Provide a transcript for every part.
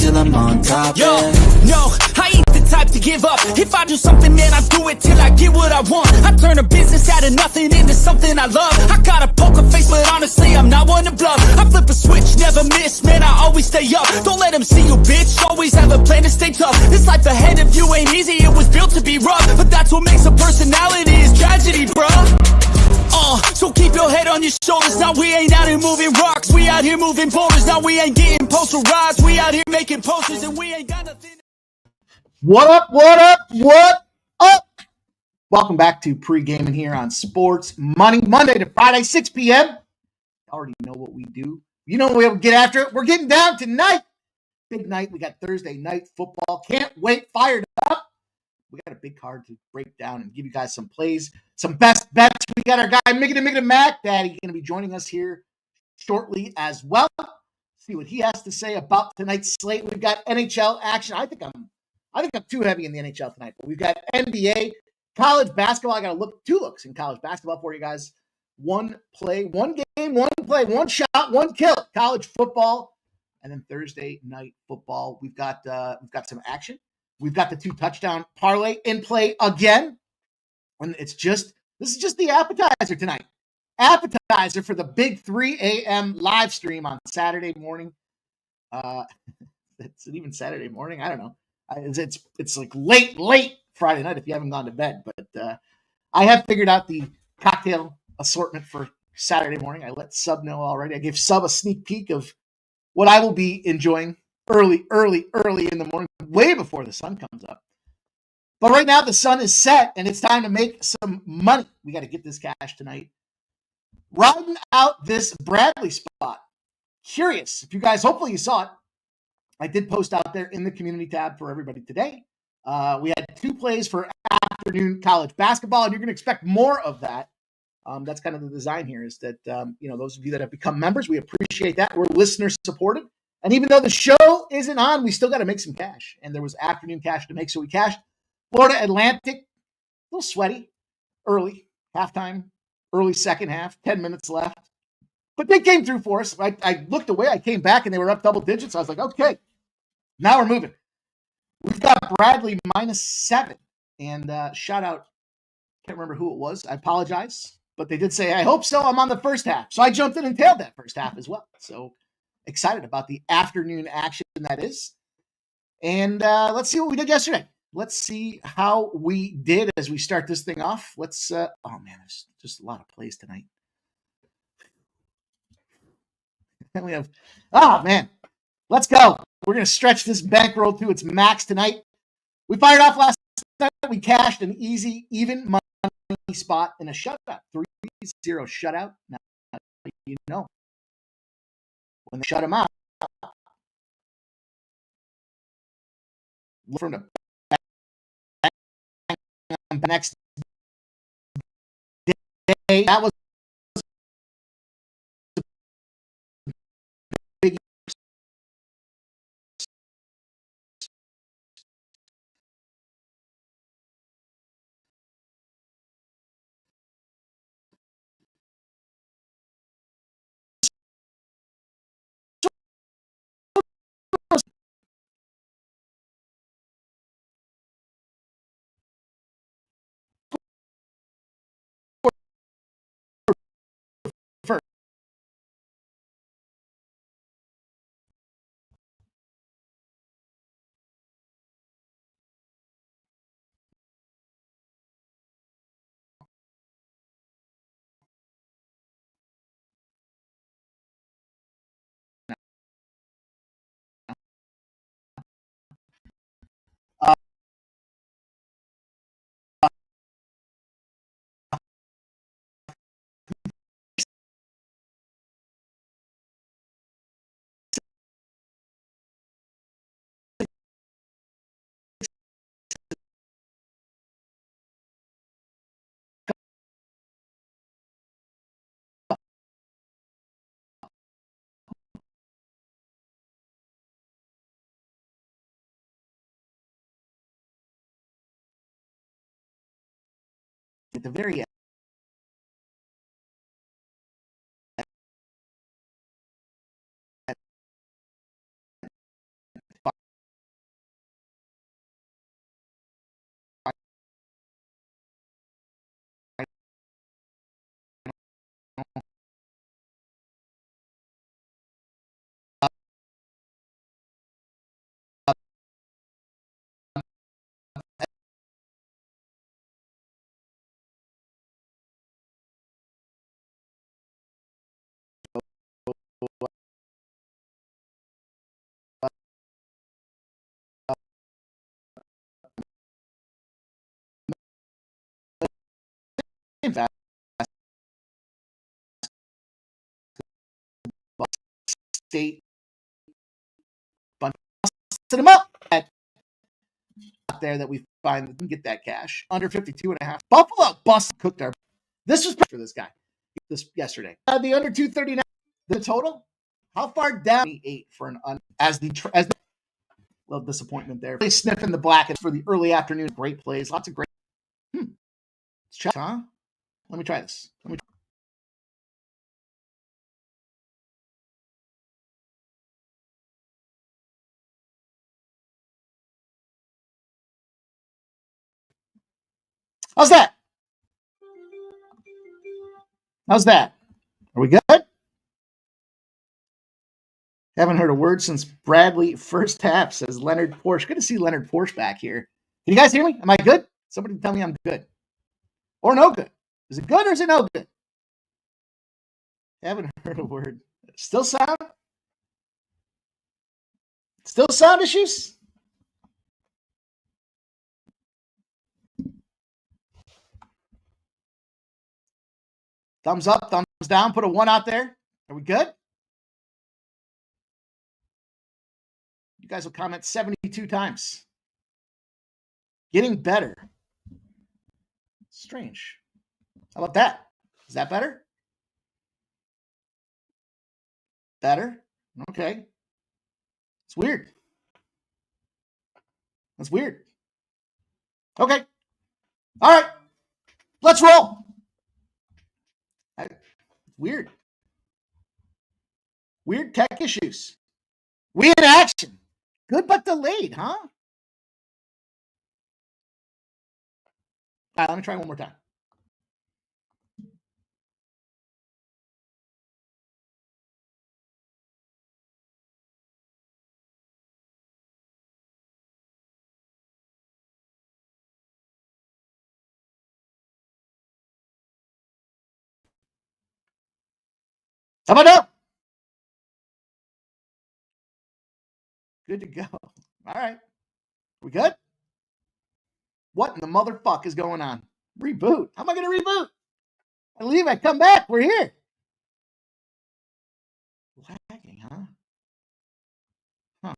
till I'm on top. Yo, no, I ain't the type to give up. If I do something, man, I do it till I get what I want. I turn a business out of nothing into something I love. I got a poker face, but honestly, I'm not one to bluff. I flip a switch, never miss, man, I always stay up. Don't let them see you, bitch, always have a plan to stay tough. This life ahead of you ain't easy, it was built to be rough. But that's what makes a personality, is tragedy, bruh. So keep your head on your shoulders. Now we ain't out here moving rocks, we out here moving boulders. Now we ain't getting posterized, we out here making posters, and we ain't got nothing. What up, what up, what up? Welcome back to Pregaming here on Sports Money, Monday to Friday, 6 p.m. You already know what we do. You know we'll get after it. We're getting down tonight. Big night. We got Thursday night football. Can't wait. Fired up. We got a big card to break down and give you guys some plays, some best bets. We got our guy, Miggity Mac Daddy, going to be joining us here shortly as well. See what he has to say about tonight's slate. We've got NHL action. I think I'm too heavy in the NHL tonight, but we've got NBA, college basketball. I got to look 2 looks in college basketball for you guys. One play, one game, one play, one shot, one kill. College football, and then Thursday night football. We've got some action. We've got the 2 touchdown parlay in play again. And this is just the appetizer tonight. Appetizer for the big 3 a.m. live stream on Saturday morning. It's even Saturday morning. I don't know. It's like late Friday night if you haven't gone to bed. But I have figured out the cocktail assortment for Saturday morning. I let Sub know already. I gave Sub a sneak peek of what I will be enjoying early in the morning, way before the sun comes up. But right now the sun is set and it's time to make some money. We got to get this cash tonight. Riding out this Bradley spot. Curious if you guys, hopefully you saw it. I did post out there in the community tab for everybody today. We had 2 plays for afternoon college basketball, and you're going to expect more of that. That's kind of the design here, is that, those of you that have become members, we appreciate that. We're listener supported. And even though the show isn't on, we still got to make some cash. And there was afternoon cash to make, so we cashed. Florida Atlantic, a little sweaty, early, halftime, early second half, 10 minutes left. But they came through for us. I looked away, I came back, and they were up double digits. I was like, okay, now we're moving. We've got Bradley -7. And shout out, can't remember who it was. I apologize. But they did say, I hope so. I'm on the first half. So I jumped in and tailed that first half as well. So excited about the afternoon action that is. And let's see what we did yesterday. Let's see how we did as we start this thing off. There's just a lot of plays tonight. And we have, let's go. We're going to stretch this bankroll to its max tonight. We fired off last night. We cashed an easy, even money spot in a shutout, 3-0 shutout. Now, you know, when they shut him out, from the next day, that was big. At the very end. State busted him up out there that we find that can get that cash under 52.5. Buffalo cooked our. This was for this guy this yesterday. The under 239. The total. How far down? 8 for an as the little disappointment there. Really sniffing the black for the early afternoon. Great plays. Lots of great. Let's check, huh? Let me try this. How's that? How's that? Are we good? Haven't heard a word since Bradley first half, says Leonard Porsche. Good to see Leonard Porsche back here. Can you guys hear me? Am I good? Somebody tell me I'm good. Or no good. Is it good or is it no good? Haven't heard a word. Still sound? Still sound issues? Thumbs up, thumbs down. Put a 1 out there. Are we good? You guys will comment 72 times. Getting better. Strange. How about that? Is that better? Better? Okay. It's weird. That's weird. Okay. All right. Let's roll. Weird. Weird tech issues. We in action. Good but delayed, huh? All right, let me try one more time. How about now? Good to go. All right. We good? What in the motherfuck is going on? Reboot. How am I going to reboot? I leave, I come back. We're here. Lagging, huh?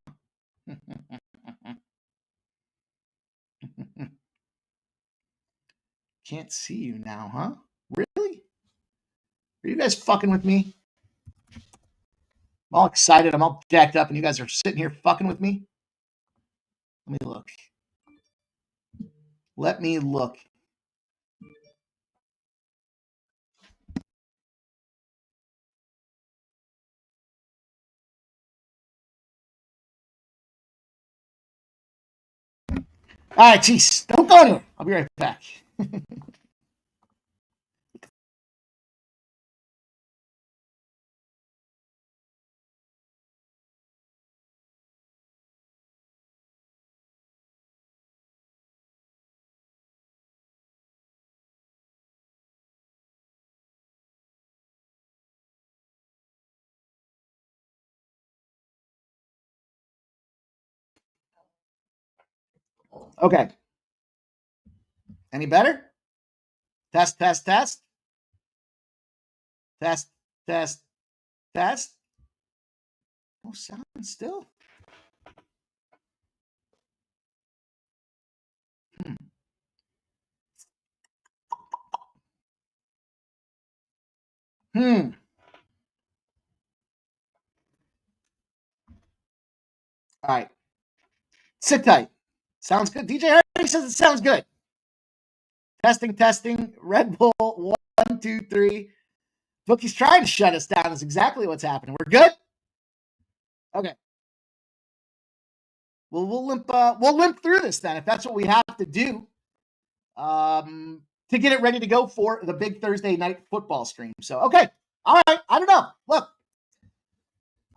Can't see you now, huh? Really? Are you guys fucking with me? I'm all excited. I'm all jacked up, and you guys are sitting here fucking with me? Let me look. Let me look. All right, jeez. Don't go anywhere. I'll be right back. Okay. Any better? Test, test, test. Test, test, test. No sound still. All right. Sit tight. Sounds good. DJ Hardy says it sounds good. Testing, testing. Red Bull, 1, 2, 3. Bookie's trying to shut us down. That's exactly what's happening. We're good? Okay. Well, we'll limp through this then, if that's what we have to do. to get it ready to go for the big Thursday night football stream. So, okay. All right. I don't know. Look,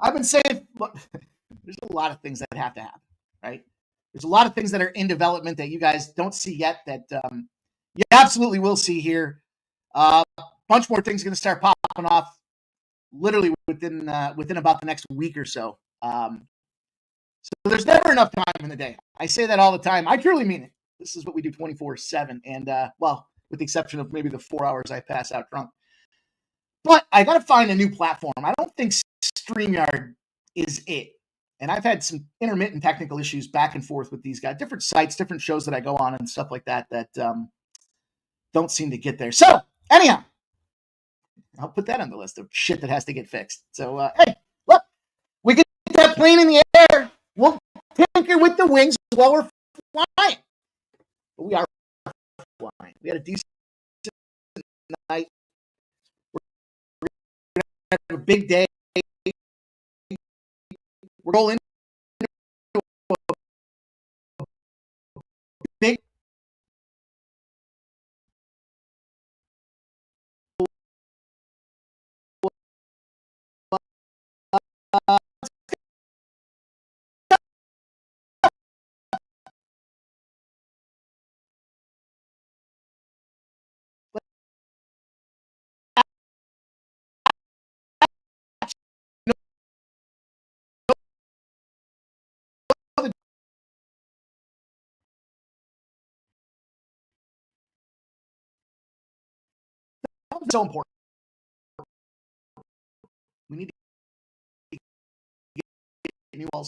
I've been saying, look, there's a lot of things that have to happen, right? There's a lot of things that are in development that you guys don't see yet that you absolutely will see here. A bunch more things are going to start popping off literally within about the next week or so. So there's never enough time in the day. I say that all the time. I truly mean it. This is what we do 24/7. And, well, with the exception of maybe the 4 hours I pass out drunk. But I got to find a new platform. I don't think StreamYard is it. And I've had some intermittent technical issues back and forth with these guys, different sites, different shows that I go on and stuff like that don't seem to get there. So, anyhow, I'll put that on the list of shit that has to get fixed. So, hey, look, we get that plane in the air. We'll tinker with the wings while we're flying. But we are flying. We had a decent night. We're going to have a big day. We're going into a big so important. We need to get you all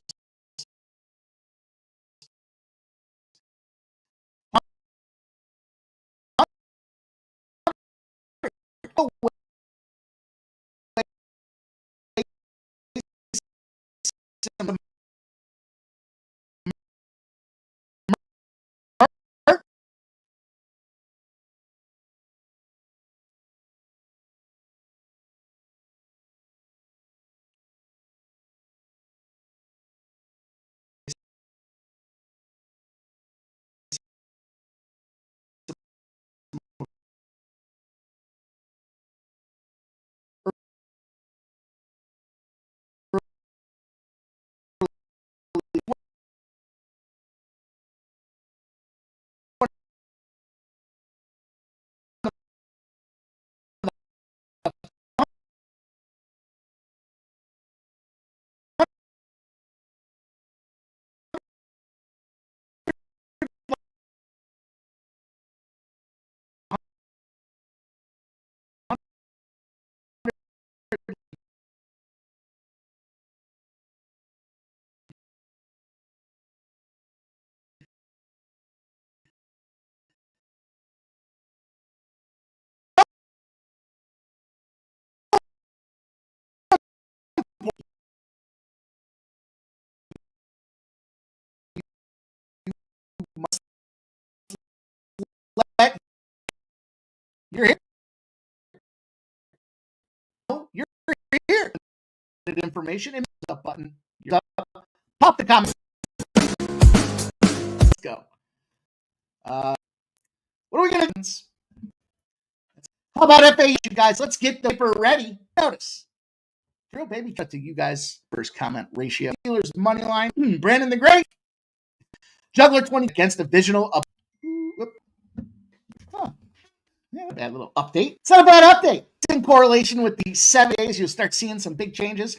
let you're here. You're here. Information and the button. You're up. Pop the comments. Let's go. What are we gonna do? How about FAU, guys? Let's get the paper ready. Notice. Drill baby cut to you guys. First comment ratio. Steelers money line. Brandon the Great. Juggler 20 against divisional. Yeah, bad little update. It's not a bad update. It's in correlation with the 7 days. You'll start seeing some big changes.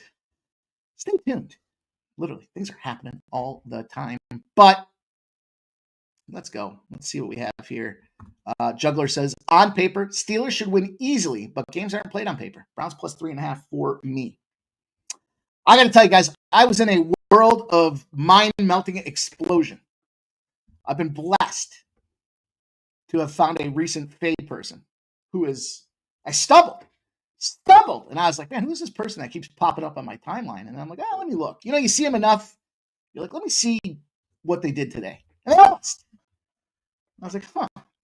Stay tuned. Literally, things are happening all the time. But let's go. Let's see what we have here. Juggler says, on paper, Steelers should win easily, but games aren't played on paper. Browns plus 3.5 for me. I got to tell you guys, I was in a world of mind-melting explosion. I've been blessed to have found a recent fade person who is, I stumbled. And I was like, man, who's this person that keeps popping up on my timeline? And I'm like, let me look. You know, you see them enough. You're like, let me see what they did today. And they lost. I was like,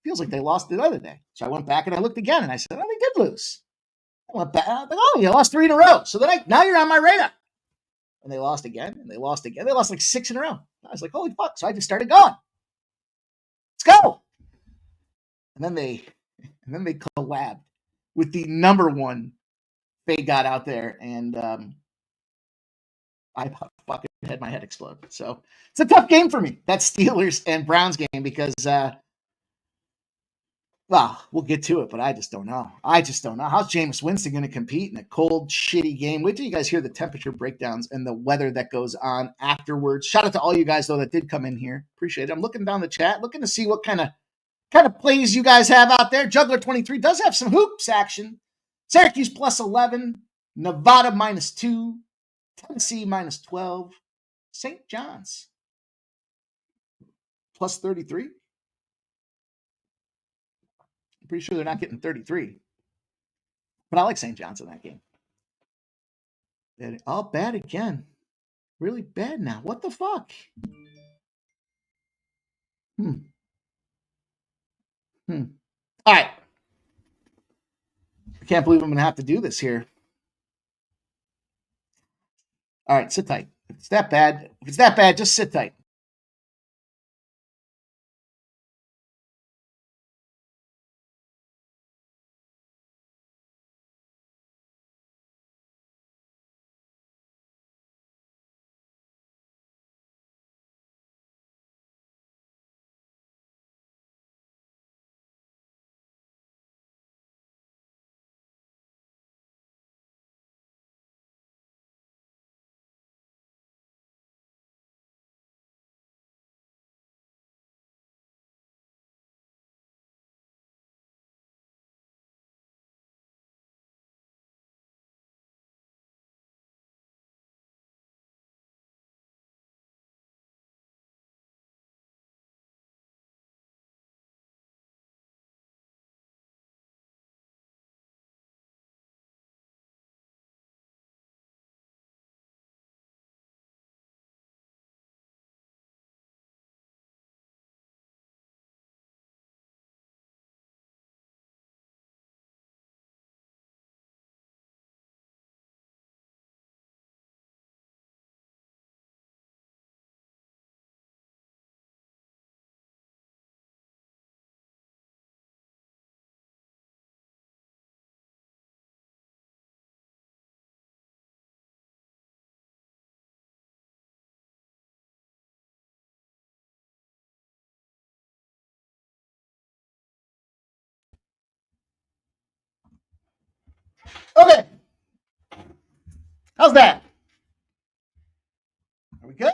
feels like they lost the other day. So I went back and I looked again and I said, they did lose. I went back. I was like, you lost 3 in a row. So then now you're on my radar. And they lost again and they lost again. They lost like 6 in a row. I was like, holy fuck. So I just started going. Let's go. And then they And then they collabed with the number one they got out there, and I fucking had my head explode. So it's a tough game for me. That Steelers and Browns game because, well, we'll get to it, but I just don't know. How's Jameis Winston going to compete in a cold, shitty game? Wait till you guys hear the temperature breakdowns and the weather that goes on afterwards. Shout out to all you guys, though, that did come in here. Appreciate it. I'm looking down the chat, looking to see what kind of plays you guys have out there. Juggler 23 does have some hoops action. Syracuse plus 11, Nevada minus 2, Tennessee minus 12, St. John's plus 33. I'm pretty sure they're not getting 33. But I like St. John's in that game. All bad again. Really bad now. What the fuck? All right. I can't believe I'm going to have to do this here. All right, sit tight. If it's that bad, just sit tight. Okay. How's that? Are we good?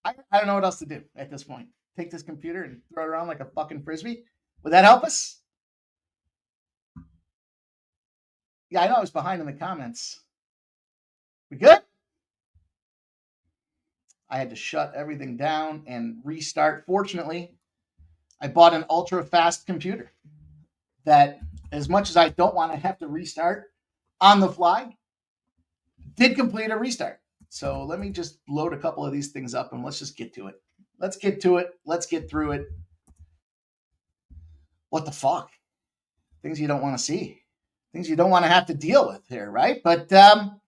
I don't know what else to do at this point. Take this computer and throw it around like a fucking frisbee? Would that help us? Yeah, I know I was behind in the comments. We good? I had to shut everything down and restart. Fortunately, I bought an ultra fast computer that, as much as I don't want to have to restart on the fly, did complete a restart. So let me just load a couple of these things up and let's just get to it. Let's get to it. Let's get through it. What the fuck? Things you don't want to see. Things you don't want to have to deal with here, right? But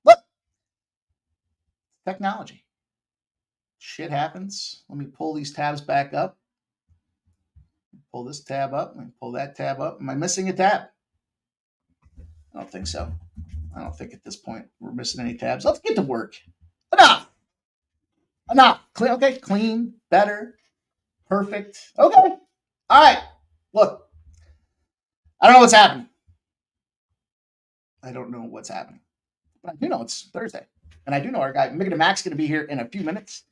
look, technology. Shit happens. Let me pull these tabs back up. Pull this tab up. Let me pull that tab up. Am I missing a tab? I don't think so. I don't think at this point we're missing any tabs. Let's get to work. Enough. Clean. Okay. Clean. Better. Perfect. Okay. All right. Look. I don't know what's happening. But I do know it's Thursday. And I do know our guy, Mick and Mac's going to be here in a few minutes.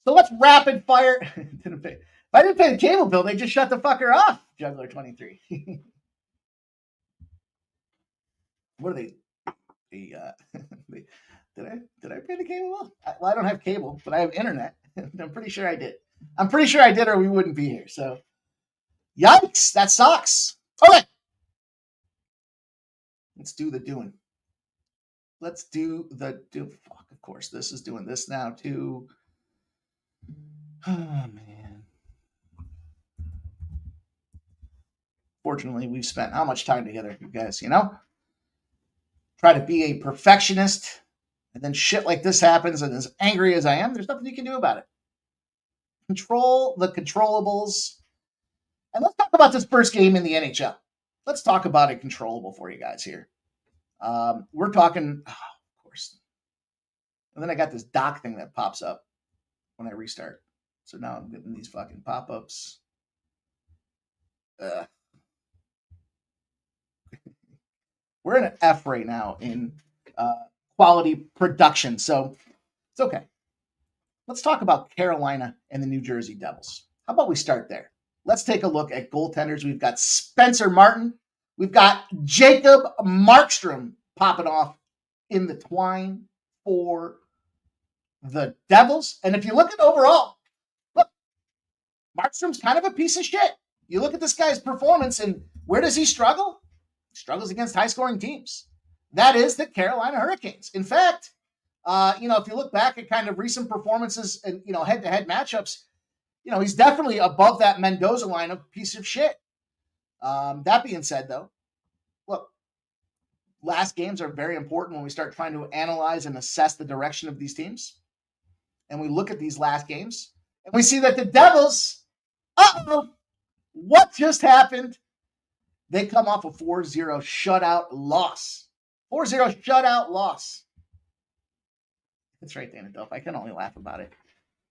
So let's rapid fire. If I didn't pay the cable bill, they just shut the fucker off, Juggler 23. What are they? Did I pay the cable bill? Well, I don't have cable, but I have internet. I'm pretty sure I did. Or we wouldn't be here. So, yikes, that sucks. Okay. Let's do the doing. Fuck, of course, this is doing this now too. Oh, man. Fortunately, we've spent how much time together, you guys, Try to be a perfectionist, and then shit like this happens, and as angry as I am, there's nothing you can do about it. Control the controllables. And let's talk about this first game in the NHL. let's talk about a controllable for you guys here. We're talking, of course. And then I got this dock thing that pops up when I restart. So now I'm getting these fucking pop-ups. We're in an F right now in quality production, so it's okay. Let's talk about Carolina and the New Jersey Devils. How about we start there? Let's take a look at goaltenders. We've got Spencer Martin. We've got Jacob Markstrom popping off in the twine for the Devils. And if you look at overall, look, Markstrom's kind of a piece of shit. You look at this guy's performance, and where does he struggle? He struggles against high-scoring teams. That is the Carolina Hurricanes. In fact, if you look back at kind of recent performances and, head-to-head matchups, he's definitely above that Mendoza line of piece of shit. That being said, though, look, last games are very important when we start trying to analyze and assess the direction of these teams. And we look at these last games, and we see that the Devils, what just happened? They come off a 4-0 shutout loss. 4-0 shutout loss. That's right, Dana Delph. I can only laugh about it.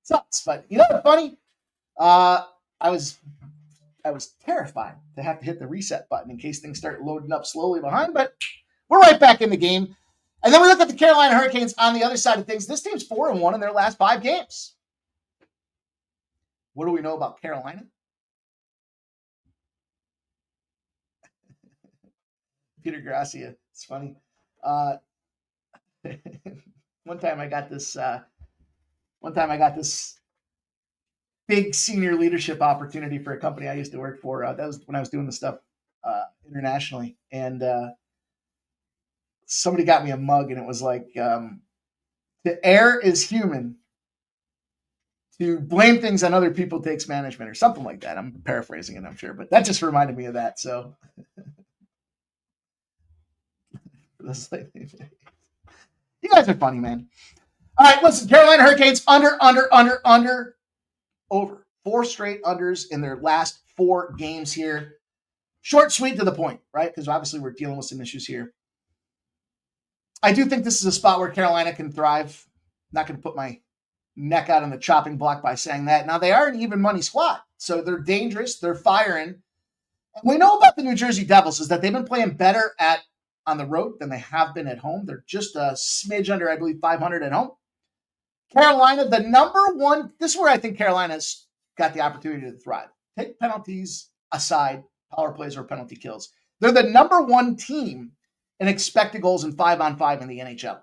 Sucks, but you know what's funny? I was terrified to have to hit the reset button in case things start loading up slowly behind, but we're right back in the game. And then we look at the Carolina Hurricanes on the other side of things. This team's 4-1 in their last 5 games. What do we know about Carolina? Peter Gracia. It's funny. One time I got this big senior leadership opportunity for a company I used to work for. That was when I was doing the stuff internationally. And somebody got me a mug, and it was like, to err is human. To blame things on other people takes management, or something like that. I'm paraphrasing it, I'm sure. But that just reminded me of that. So you guys are funny, man. All right, listen, Carolina Hurricanes under, over. 4 straight unders in their last 4 games here. Short, sweet, to the point, right? Because obviously we're dealing with some issues here. I do think this is a spot where Carolina can thrive. Not going to put my neck out on the chopping block by saying that. Now, they are an even money squad, so they're dangerous. They're firing. And we know about the New Jersey Devils is that they've been playing better on the road than they have been at home. They're just a smidge under, I believe, 500 at home. Carolina, the number one, this is where I think Carolina's got the opportunity to thrive. Take penalties aside, power plays or penalty kills. They're the number 1 team in expected goals in 5-on-5 in the NHL.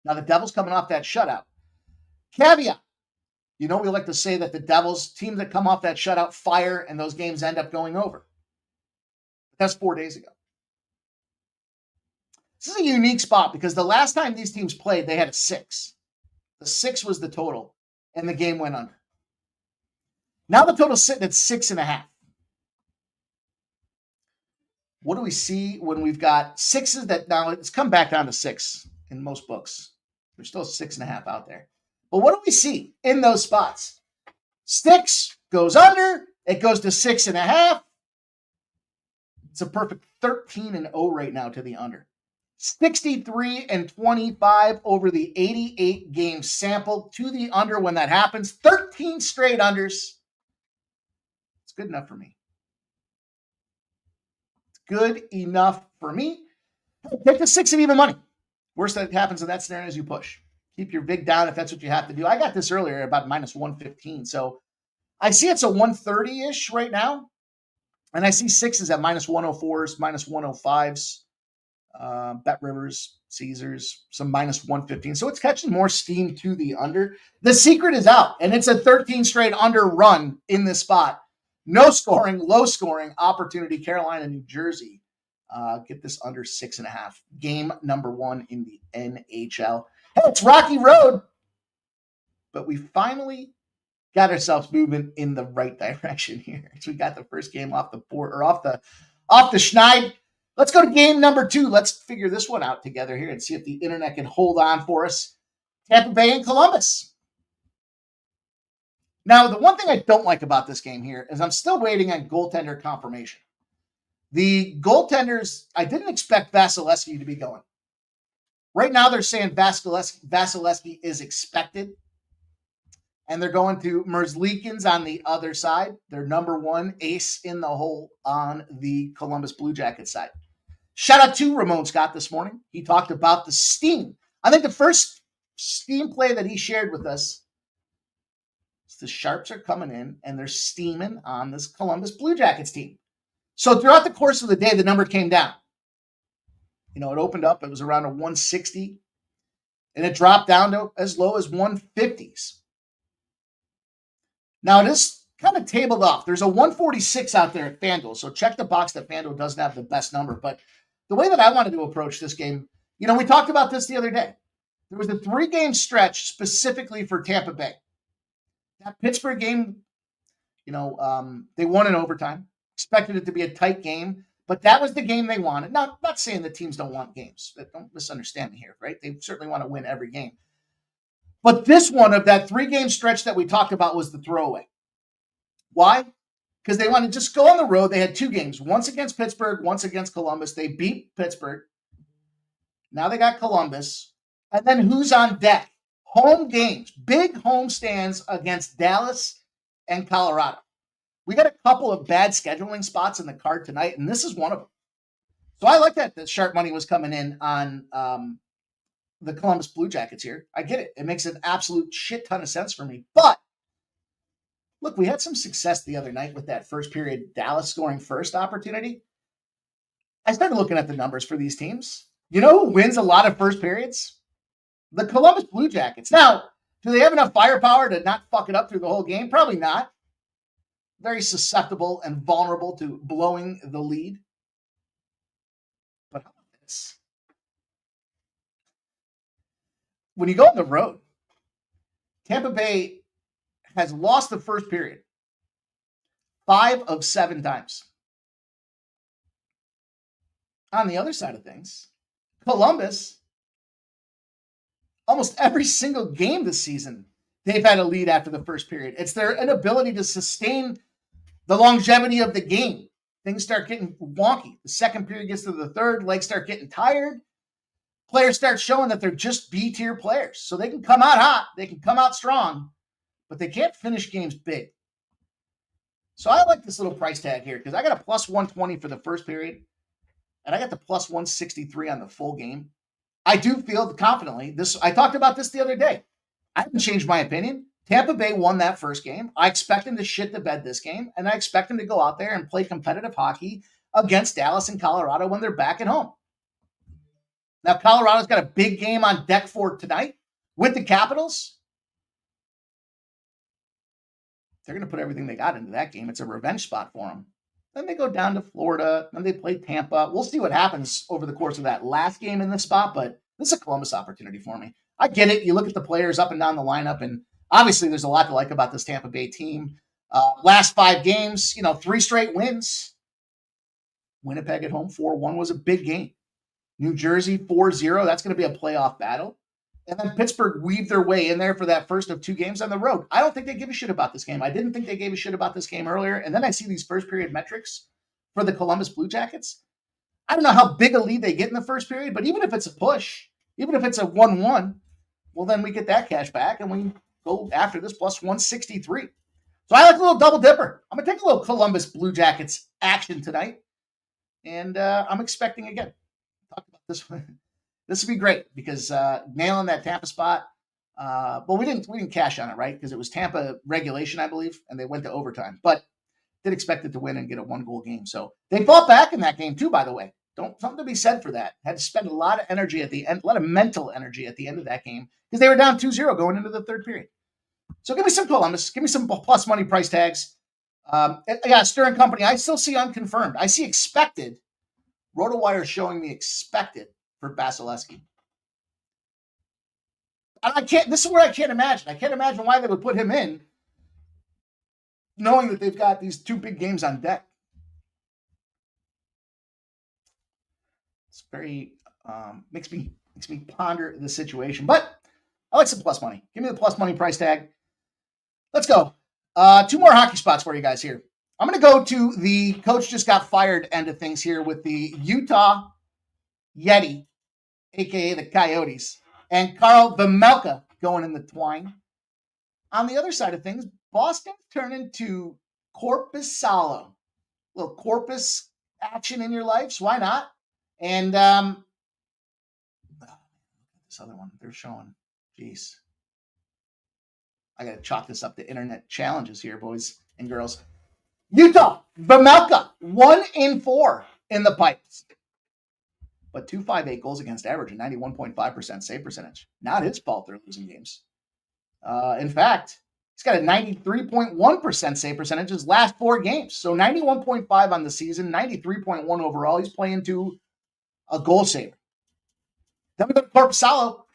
Now, the Devils coming off that shutout. Caveat. We like to say that the Devils, teams that come off that shutout, fire, and those games end up going over. That's 4 days ago. This is a unique spot because the last time these teams played, they had a 6. The 6 was the total, and the game went under. Now the total's sitting at 6.5. What do we see when we've got 6s that now it's come back down to 6 in most books? There's still 6.5 out there. But what do we see in those spots? 6 goes under. It goes to 6.5. It's a perfect 13-0 right now to the under. 63-25 over the 88 game sample to the under when that happens. 13 straight unders. It's good enough for me. It's good enough for me. Take the 6 and even money. Worst that happens in that scenario is you push. Keep your vig down if that's what you have to do. I got this earlier about minus 115. So I see it's a 130-ish right now. And I see 6s at minus 104s, minus 105s. Bet Rivers, Caesars, some minus 115. So it's catching more steam to the under. The secret is out, and it's a 13 straight under run in this spot. No scoring, low scoring opportunity. Carolina, New Jersey. Get this under 6.5. Game number 1 in the NHL. Hey, it's Rocky Road, but we finally got ourselves moving in the right direction here. So we got the first game off the board, or off the schneid. Let's go to game number 2. Let's figure this one out together here and see if the internet can hold on for us. Tampa Bay and Columbus. Now, the one thing I don't like about this game here is I'm still waiting on goaltender confirmation. The goaltenders, I didn't expect Vasilevsky to be going. Right now, they're saying Vasilevsky is expected. And they're going to Merzlikins on the other side. Their number one ace in the hole on the Columbus Blue Jackets side. Shout out to Ramon Scott this morning. He talked about the steam. I think the first steam play that he shared with us is the Sharps are coming in and they're steaming on this Columbus Blue Jackets team. So throughout the course of the day, the number came down. It opened up. It was around a 160. And it dropped down to as low as 150s. Now, it is kind of tabled off. There's a 146 out there at FanDuel, so check the box that FanDuel doesn't have the best number. But the way that I wanted to approach this game, we talked about this the other day. There was a 3-game stretch specifically for Tampa Bay. That Pittsburgh game, they won in overtime. Expected it to be a tight game, but that was the game they wanted. Not saying that teams don't want games. Don't misunderstand me here, right? They certainly want to win every game. But this one of that 3-game stretch that we talked about was the throwaway. Why? Because they wanted to just go on the road. They had 2 games, once against Pittsburgh, once against Columbus. They beat Pittsburgh. Now they got Columbus. And then who's on deck? Home games, big home stands against Dallas and Colorado. We got a couple of bad scheduling spots in the card tonight, and this is one of them. So I like that sharp money was coming in on the Columbus Blue Jackets here. I get it. It makes an absolute shit ton of sense for me. But look, we had some success the other night with that first period Dallas scoring first opportunity. I started looking at the numbers for these teams. You know who wins a lot of first periods? The Columbus Blue Jackets. Now, do they have enough firepower to not fuck it up through the whole game? Probably not. Very susceptible and vulnerable to blowing the lead. But how about this? When you go on the road, Tampa Bay has lost the first period 5 of 7 times. On the other side of things, Columbus, almost every single game this season, they've had a lead after the first period. It's their inability to sustain the longevity of the game. Things start getting wonky. The second period gets to the third, legs start getting tired. Players start showing that they're just B-tier players. So they can come out hot, they can come out strong, but they can't finish games big. So I like this little price tag here because I got a plus 120 for the first period, and I got the plus 163 on the full game. I do feel confidently. I talked about this the other day. I haven't changed my opinion. Tampa Bay won that first game. I expect them to shit the bed this game, and I expect them to go out there and play competitive hockey against Dallas and Colorado when they're back at home. Now, Colorado's got a big game on deck for tonight with the Capitals. They're going to put everything they got into that game. It's a revenge spot for them. Then they go down to Florida. Then they play Tampa. We'll see what happens over the course of that last game in this spot, but this is a Columbus opportunity for me. I get it. You look at the players up and down the lineup, and obviously there's a lot to like about this Tampa Bay team. Last 5 games, 3 straight wins. Winnipeg at home 4-1 was a big game. New Jersey 4-0. That's going to be a playoff battle. And then Pittsburgh weaved their way in there for that first of 2 games on the road. I don't think they give a shit about this game. I didn't think they gave a shit about this game earlier. And then I see these first period metrics for the Columbus Blue Jackets. I don't know how big a lead they get in the first period, but even if it's a push, even if it's a 1-1, well, then we get that cash back and we go after this plus 163. So I like a little double dipper. I'm going to take a little Columbus Blue Jackets action tonight. And I'm expecting, again, talk about this one. This would be great because nailing that Tampa spot. Well, we didn't cash on it, right? Because it was Tampa regulation, I believe, and they went to overtime. But did expect it to win and get a 1-goal game. So they fought back in that game too, by the way. Something to be said for that. Had to spend a lot of energy at the end, a lot of mental energy at the end of that game because they were down 2-0 going into the third period. So give me some Columbus. Give me some plus money price tags. Yeah, Stern Company. I still see unconfirmed. I see expected. RotoWire showing me expected for Vasilevsky. And this is where I can't imagine. I can't imagine why they would put him in knowing that they've got these 2 big games on deck. It's very, makes me ponder the situation, but I like some plus money. Give me the plus money price tag. Let's go. 2 more hockey spots for you guys here. I'm going to go to the coach just got fired end of things here with the Utah Yeti, a.k.a. the Coyotes, and Carl Vejmelka going in the twine. On the other side of things, Boston turned into Corpus Salo. A little Corpus action in your life, so why not? And this other one they're showing. Jeez. I got to chalk this up to internet challenges here, boys and girls. Utah, Vejmelka, 1-4 in the pipes. But 258 goals against average and 91.5% save percentage. Not his fault they're losing games. In fact, he's got a 93.1% save percentage his last 4 games. So 91.5 on the season, 93.1 overall. He's playing to a goal saver. Then we go to Corpus Salo,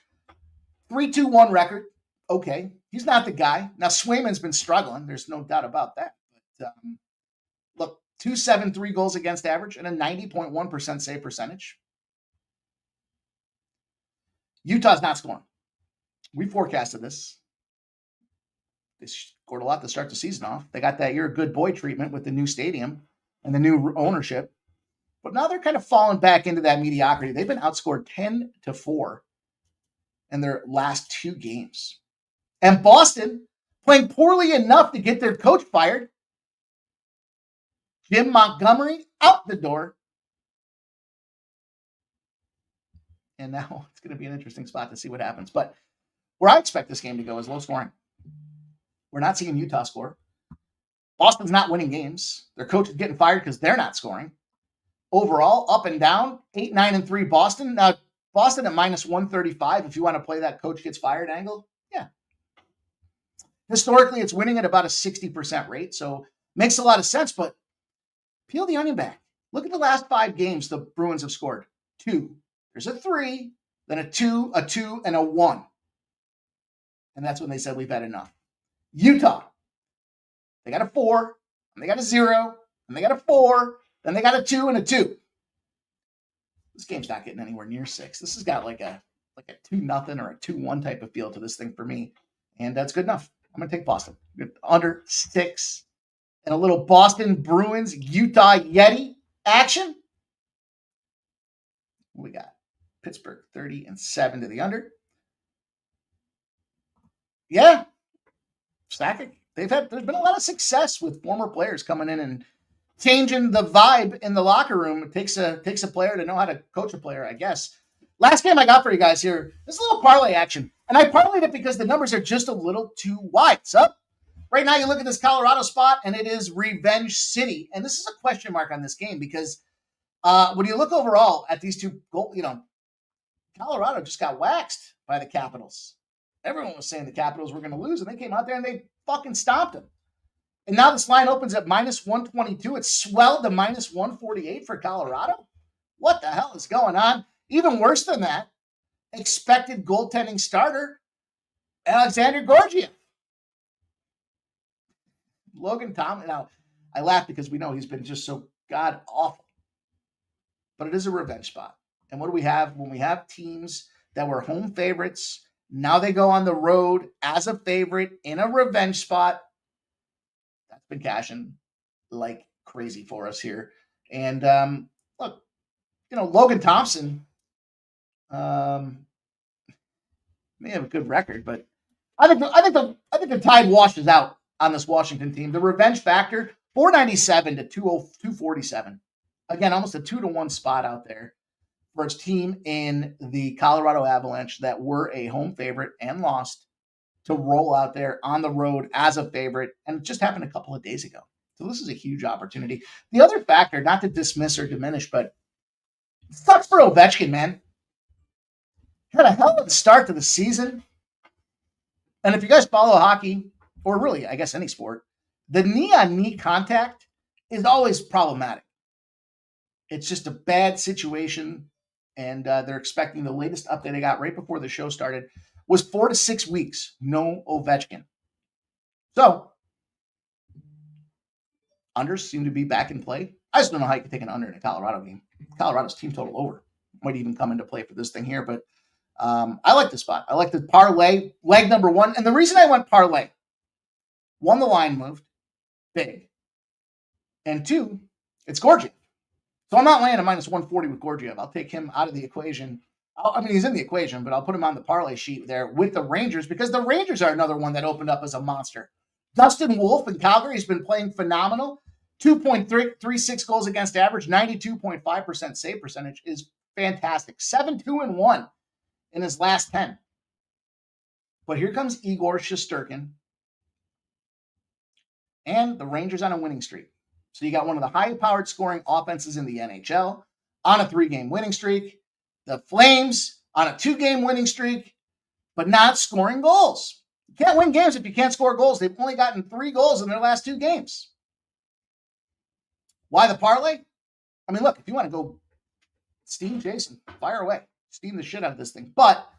3-2-1 record. Okay, he's not the guy. Now, Swayman's been struggling. There's no doubt about that. But look, 273 goals against average and a 90.1% save percentage. Utah's not scoring. We forecasted this. They scored a lot to start the season off. They got that "you're a good boy" treatment with the new stadium and the new ownership. But now they're kind of falling back into that mediocrity. They've been outscored 10-4 in their last 2 games. And Boston playing poorly enough to get their coach fired. Jim Montgomery out the door. And now it's going to be an interesting spot to see what happens. But where I expect this game to go is low scoring. We're not seeing Utah score. Boston's not winning games. Their coach is getting fired because they're not scoring. Overall, up and down, 8-9-3 Boston. Now, Boston at -135, if you want to play that coach gets fired angle, yeah. Historically, it's winning at about a 60% rate, so makes a lot of sense, but peel the onion back. Look at the last 5 games the Bruins have scored. 2. There's a 3, then a 2, and a 1. And that's when they said we've had enough. Utah, they got a 4, and they got a 0, and they got a 4, then they got a 2 and a 2. This game's not getting anywhere near 6. This has got like a 2-0 or a 2-1 type of feel to this thing for me. And that's good enough. I'm going to take Boston. Under 6. And a little Boston Bruins, Utah Yeti action. We got Pittsburgh 30-7 to the under. Yeah. Stacking. There's been a lot of success with former players coming in and changing the vibe in the locker room. It takes a player to know how to coach a player, I guess. Last game I got for you guys here, this is a little parlay action. And I parlayed it because the numbers are just a little too wide. So right now you look at this Colorado spot, and it is Revenge City. And this is a question mark on this game because when you look overall at these two goals, Colorado just got waxed by the Capitals. Everyone was saying the Capitals were going to lose, and they came out there and they fucking stomped them. And now this line opens at -122. It's swelled to -148 for Colorado. What the hell is going on? Even worse than that, expected goaltending starter, Alexander Gorgiev. Logan Thompson. Now, I laugh because we know he's been just so god awful. But it is a revenge spot. And what do we have when we have teams that were home favorites? Now they go on the road as a favorite in a revenge spot. That's been cashing like crazy for us here. And look, Logan Thompson may have a good record, but I think the tide washes out on this Washington team. The revenge factor, 497 to 247. Again, almost a 2-1 spot out there for its team in the Colorado Avalanche that were a home favorite and lost to roll out there on the road as a favorite. And it just happened a couple of days ago. So this is a huge opportunity. The other factor, not to dismiss or diminish, but it sucks for Ovechkin, man. Had a hell of a start to the season. And if you guys follow hockey, or really, I guess any sport, the knee-on-knee contact is always problematic. It's just a bad situation, and they're expecting the latest update I got right before the show started was 4 to 6 weeks, no Ovechkin. So, unders seem to be back in play. I just don't know how you can take an under in a Colorado game. Colorado's team total over might even come into play for this thing here, but I like the spot. I like the parlay, leg number 1. And the reason I went parlay, 1, the line moved, big. And 2, it's Gorgiev. So I'm not laying a minus 140 with Gorgiev. I'll take him out of the equation. He's in the equation, but I'll put him on the parlay sheet there with the Rangers because the Rangers are another one that opened up as a monster. Dustin Wolf in Calgary has been playing phenomenal. 2.36 goals against average, 92.5% save percentage is fantastic. 7-2-1 in his last 10. But here comes Igor Shesterkin. And the Rangers on a winning streak. So you got one of the high-powered scoring offenses in the NHL on a 3-game winning streak. The Flames on a 2-game winning streak, but not scoring goals. You can't win games if you can't score goals. They've only gotten 3 goals in their last 2 games. Why the parlay? I mean, look, if you want to go steam Jason, fire away. Steam the shit out of this thing. But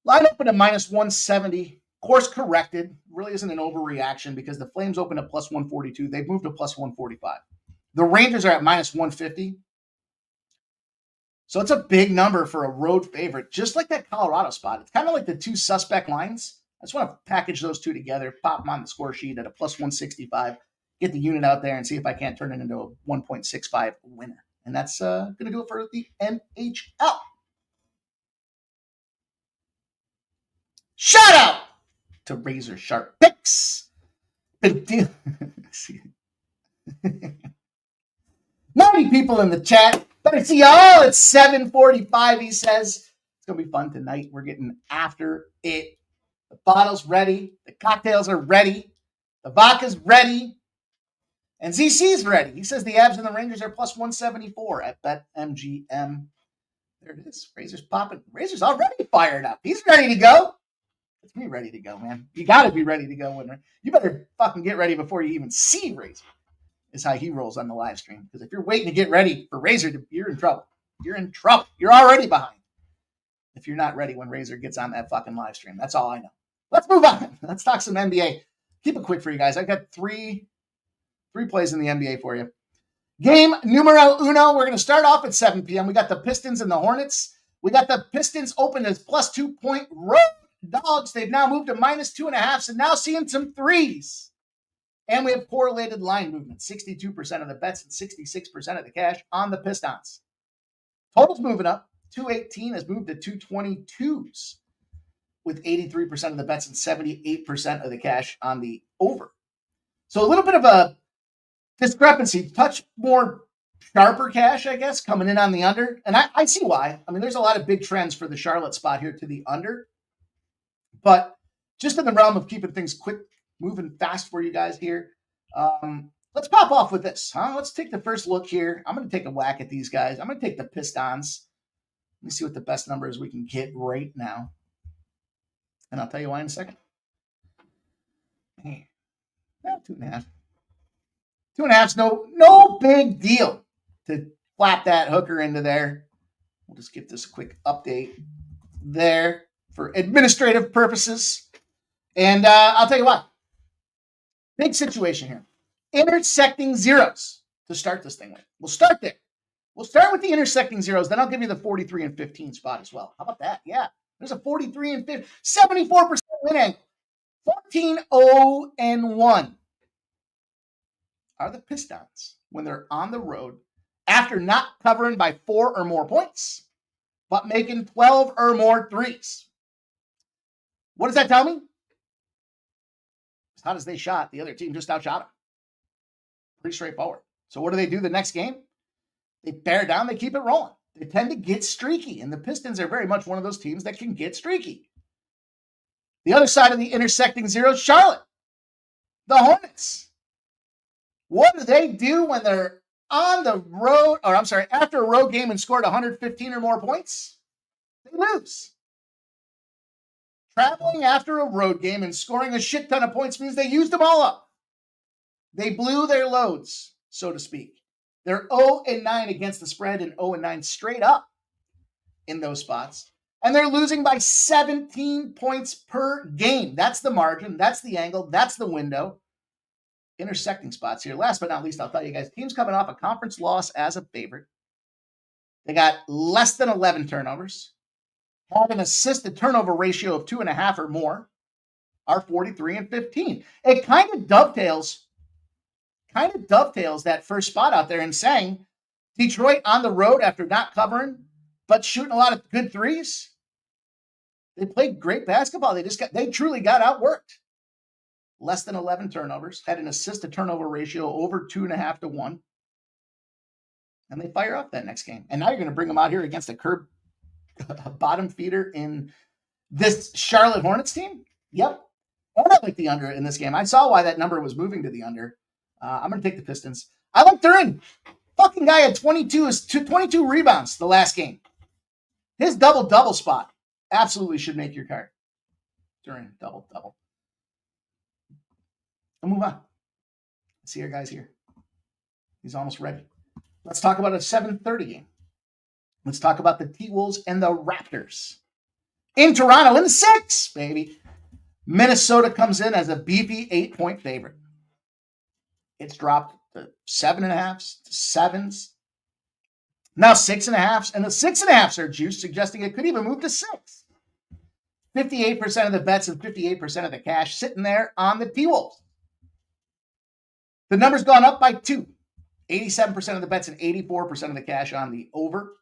line up at a minus 170. Course corrected. Really isn't an overreaction because the Flames opened at plus 142. They've moved to plus 145. The Rangers are at minus 150. So it's a big number for a road favorite, just like that Colorado spot. It's kind of like the 2 suspect lines. I just want to package those 2 together, pop them on the score sheet at a plus 165, get the unit out there and see if I can't turn it into a 1.65 winner. And that's going to do it for the NHL. Shout out to Razor Sharp Picks. Big deal. 90 people in the chat. Better see y'all at 7:45, he says. It's going to be fun tonight. We're getting after it. The bottle's ready. The cocktails are ready. The vodka's ready. And ZC's ready. He says the Avs and the Rangers are plus 174 at BetMGM. There it is. Razor's popping. Razor's already fired up. He's ready to go. It's me ready to go, man. You got to be ready to go, winner. You better fucking get ready before you even see Razor. Is how he rolls on the live stream. Because if you're waiting to get ready for Razor, you're in trouble. You're in trouble. You're already behind. If you're not ready when Razor gets on that fucking live stream. That's all I know. Let's move on. Let's talk some NBA. Keep it quick for you guys. I got three plays in the NBA for you. Game numero uno. We're going to start off at 7 p.m. We got the Pistons and the Hornets. We got the Pistons open as plus 2-point road dogs. They've now moved to minus 2.5. So now seeing some threes. And we have correlated line movement. 62% of the bets and 66% of the cash on the Pistons. Total's moving up. 218 has moved to 222s with 83% of the bets and 78% of the cash on the over. So a little bit of a discrepancy, touch more sharper cash, I guess, coming in on the under. And I see why. I mean, there's a lot of big trends for the Charlotte spot here to the under. But just in the realm of keeping things quick, moving fast for you guys here. Let's pop off with this, huh? Let's take the first look here. I'm going to take a whack at these guys. I'm going to take the Pistons. Let me see what the best number is we can get right now. And I'll tell you why in a second. Hey, 2.5. 2.5's no big deal to flap that hooker into there. We'll just give this a quick update there for administrative purposes. And I'll tell you what. Big situation here. Intersecting zeros to start this thing with. We'll start there. We'll start with the intersecting zeros. Then I'll give you the 43 and 15 spot as well. How about that? Yeah. There's a 43 and 15. 74% win angle. 14-0-1 are the Pistons when they're on the road after not covering by 4 or more points, but making 12 or more threes. What does that tell me? As hot as they shot, the other team just outshot them. Pretty straightforward. So what do the next game? They bear down, they keep it rolling. They tend to get streaky, and the Pistons are very much one of those teams that can get streaky. The other side of the intersecting zero, Charlotte. The Hornets. What do they do when they're on the road, after a road game and scored 115 or more points? They lose. Traveling after a road game and scoring a shit ton of points means they used them all up. They blew their loads, so to speak. They're 0-9 against the spread and 0-9 straight up in those spots. And they're losing by 17 points per game. That's the margin. That's the angle. That's the window. Intersecting spots here. Last but not least, I'll tell you guys, teams coming off a conference loss as a favorite. They got less than 11 turnovers. Have an assist-to-turnover ratio of 2.5 or more. Are 43 and 15. It kind of dovetails kind of dovetails that first spot out there and saying Detroit on the road after not covering, but shooting a lot of good threes. They played great basketball. They truly got outworked. Less than 11 turnovers, had an assist to turnover ratio over 2.5 to 1. And they fire up that next game. And now you're going to bring them out here against a bottom feeder in this Charlotte Hornets team? Yep. And I like the under in this game. I saw why that number was moving to the under. I'm going to take the Pistons. I like Duren. Fucking guy had 22 rebounds the last game. His double-double spot absolutely should make your card. Duren, double-double. I'll move on. See our guys here. He's almost ready. Let's talk about a 7:30 game. Let's talk about the T-Wolves and the Raptors. In Toronto, in the 6, baby. Minnesota comes in as a beefy 8-point favorite. It's dropped to 7.5s, to 7s. Now 6.5s, and the 6.5s are juiced, suggesting it could even move to 6. 58% of the bets and 58% of the cash sitting there on the T-Wolves. The number's gone up by 2. 87% of the bets and 84% of the cash on the over.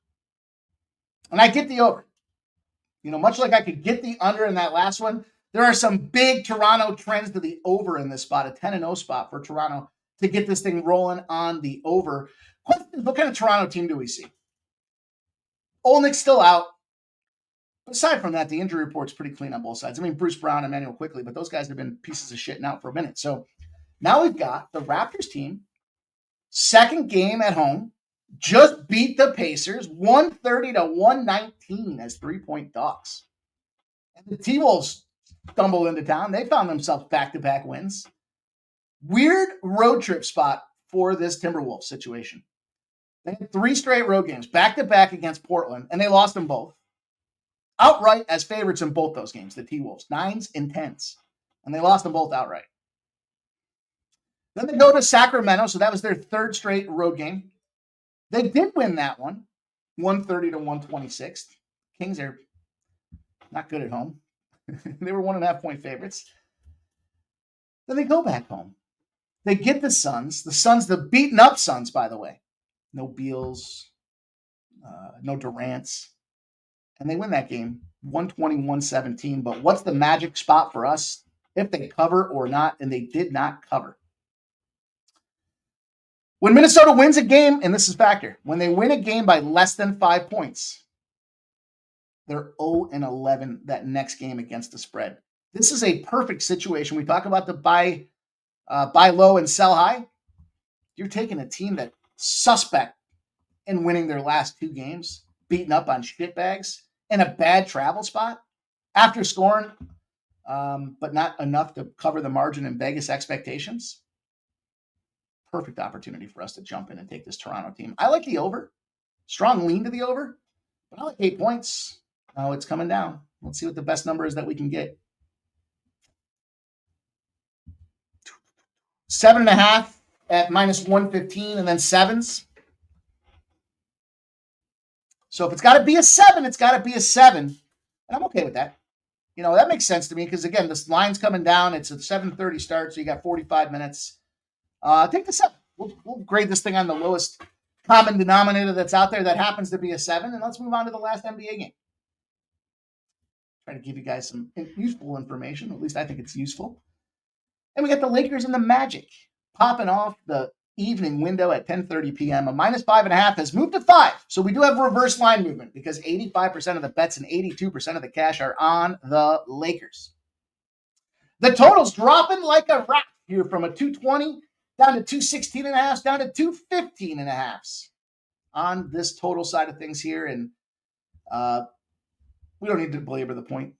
And I get the over. Much like I could get the under in that last one, there are some big Toronto trends to the over in this spot, a 10-0 spot for Toronto to get this thing rolling on the over. What kind of Toronto team do we see? Olnick's still out. Aside from that, the injury report's pretty clean on both sides. I mean, Bruce Brown and Emmanuel Quickly, but those guys have been pieces of shit now for a minute. So now we've got the Raptors team, second game at home, just beat the Pacers 130 to 119 as 3-point dogs. And the T-Wolves stumble into town. They found themselves back-to-back wins. Weird road trip spot for this Timberwolves situation. They had 3 straight road games, back-to-back against Portland, and they lost them both. Outright as favorites in both those games, the T-Wolves, 9s and 10s. And they lost them both outright. Then they go to Sacramento, so that was their 3rd straight road game. They did win that one, 130 to 126. Kings are not good at home. They were 1.5-point favorites. Then they go back home. They get the Suns, the beaten up Suns, by the way. No Beals, no Durants. And they win that game, 120-117. But what's the magic spot for us if they cover or not? And they did not cover. When Minnesota wins a game, and this is factor, when they win a game by less than 5 points, they're 0-11 that next game against the spread. This is a perfect situation. We talk about the buy low and sell high. You're taking a team that's suspect in winning their last 2 games, beaten up on shitbags, in a bad travel spot, after scoring, but not enough to cover the margin in Vegas expectations. Perfect opportunity for us to jump in and take this Toronto team. I like the over. Strong lean to the over. But I like 8 points. Oh, it's coming down. Let's see what the best number is that we can get. 7.5 at minus 115 and then 7s. So if it's got to be a 7, it's got to be a 7. And I'm okay with that. That makes sense to me because, again, this line's coming down. It's a 7:30 start, so you got 45 minutes. Take the 7. We'll grade this thing on the lowest common denominator that's out there that happens to be a 7, and let's move on to the last NBA game. Try to give you guys some useful information. At least I think it's useful. And we got the Lakers and the Magic popping off the evening window at 10:30 p.m. A minus 5.5 has moved to 5. So we do have reverse line movement because 85% of the bets and 82% of the cash are on the Lakers. The total's dropping like a rock here from a 220 down to 216.5, down to 215.5 on this total side of things here. And we don't need to belabor the point.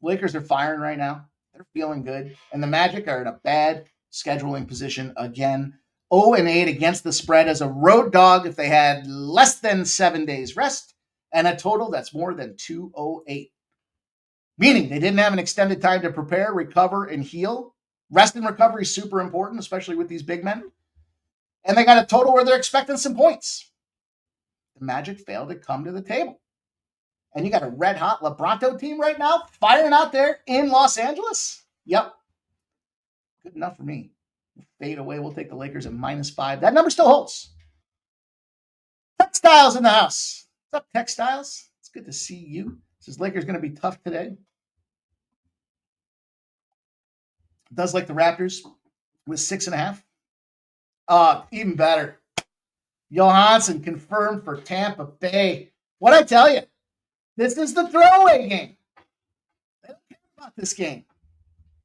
Lakers are firing right now. They're feeling good. And the Magic are in a bad scheduling position again. 0-8 against the spread as a road dog if they had less than 7 days rest and a total that's more than 208. Meaning they didn't have an extended time to prepare, recover, and heal. Rest and recovery is super important, especially with these big men. And they got a total where they're expecting some points. The Magic failed to come to the table. And you got a red-hot LeBronto team right now firing out there in Los Angeles? Yep. Good enough for me. Fade away. We'll take the Lakers at -5. That number still holds. Textiles in the house. What's up, Textiles? It's good to see you. Says Lakers going to be tough today. Does like the Raptors with 6.5. Even better. Johansson confirmed for Tampa Bay. What'd I tell you? This is the throwaway game. They don't care about this game.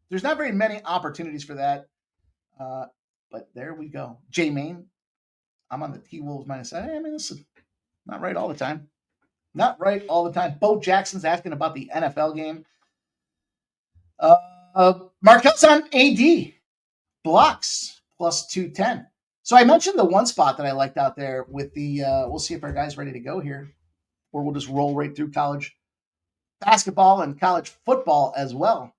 There's not very many opportunities for that. But there we go. J-Main. I'm on the T-Wolves -7. I mean, this is not right all the time. Not right all the time. Bo Jackson's asking about the NFL game. Markel's on AD. Blocks +210. So I mentioned the one spot that I liked out there with the, we'll see if our guy's ready to go here, or we'll just roll right through college basketball and college football as well.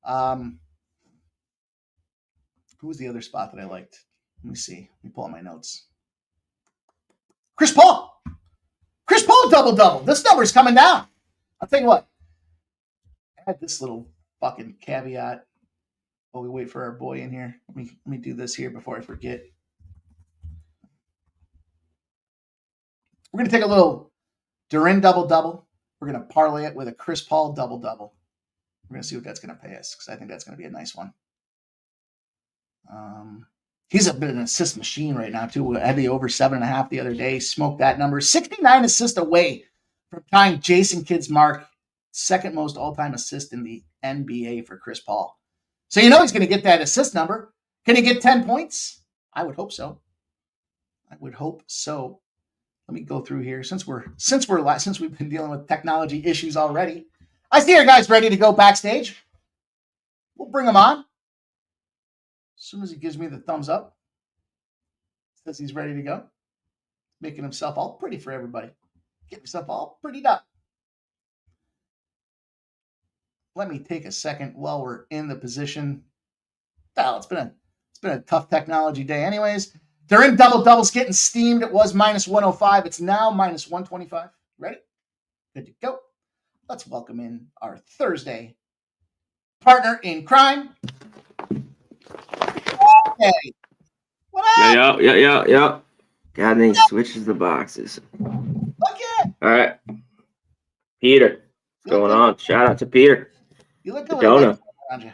Who was the other spot that I liked? Let me see. Let me pull out my notes. Chris Paul. Chris Paul double-double. This number's coming down. I'll tell you what. I had this little fucking caveat while we wait for our boy in here. Let me do this here before I forget. We're going to take a little Durin double-double. We're going to parlay it with a Chris Paul double-double. We're going to see what that's going to pay us because I think that's going to be a nice one. He's a bit of an assist machine right now, too. I had the over 7.5 the other day. Smoked that number. 69 assists away from tying Jason Kidd's mark. Second most all-time assist in the NBA for Chris Paul. So you know he's going to get that assist number. Can he get 10 points? I would hope so. Let me go through here. Since we've been dealing with technology issues already, I see our guys ready to go backstage. We'll bring him on. As soon as he gives me the thumbs up, says he's ready to go. Making himself all pretty for everybody. Getting himself all prettied up. Let me take a second while we're in the position. Well, it's been a tough technology day anyways. They're in double-doubles getting steamed. It was -105. It's now -125. Ready? Good to go. Let's welcome in our Thursday partner in crime. Hey, what up? Yeah. God, and he switches the boxes. Look at it. All right. Peter, what's going on? Shout out to Peter. You look good with a white frame around you.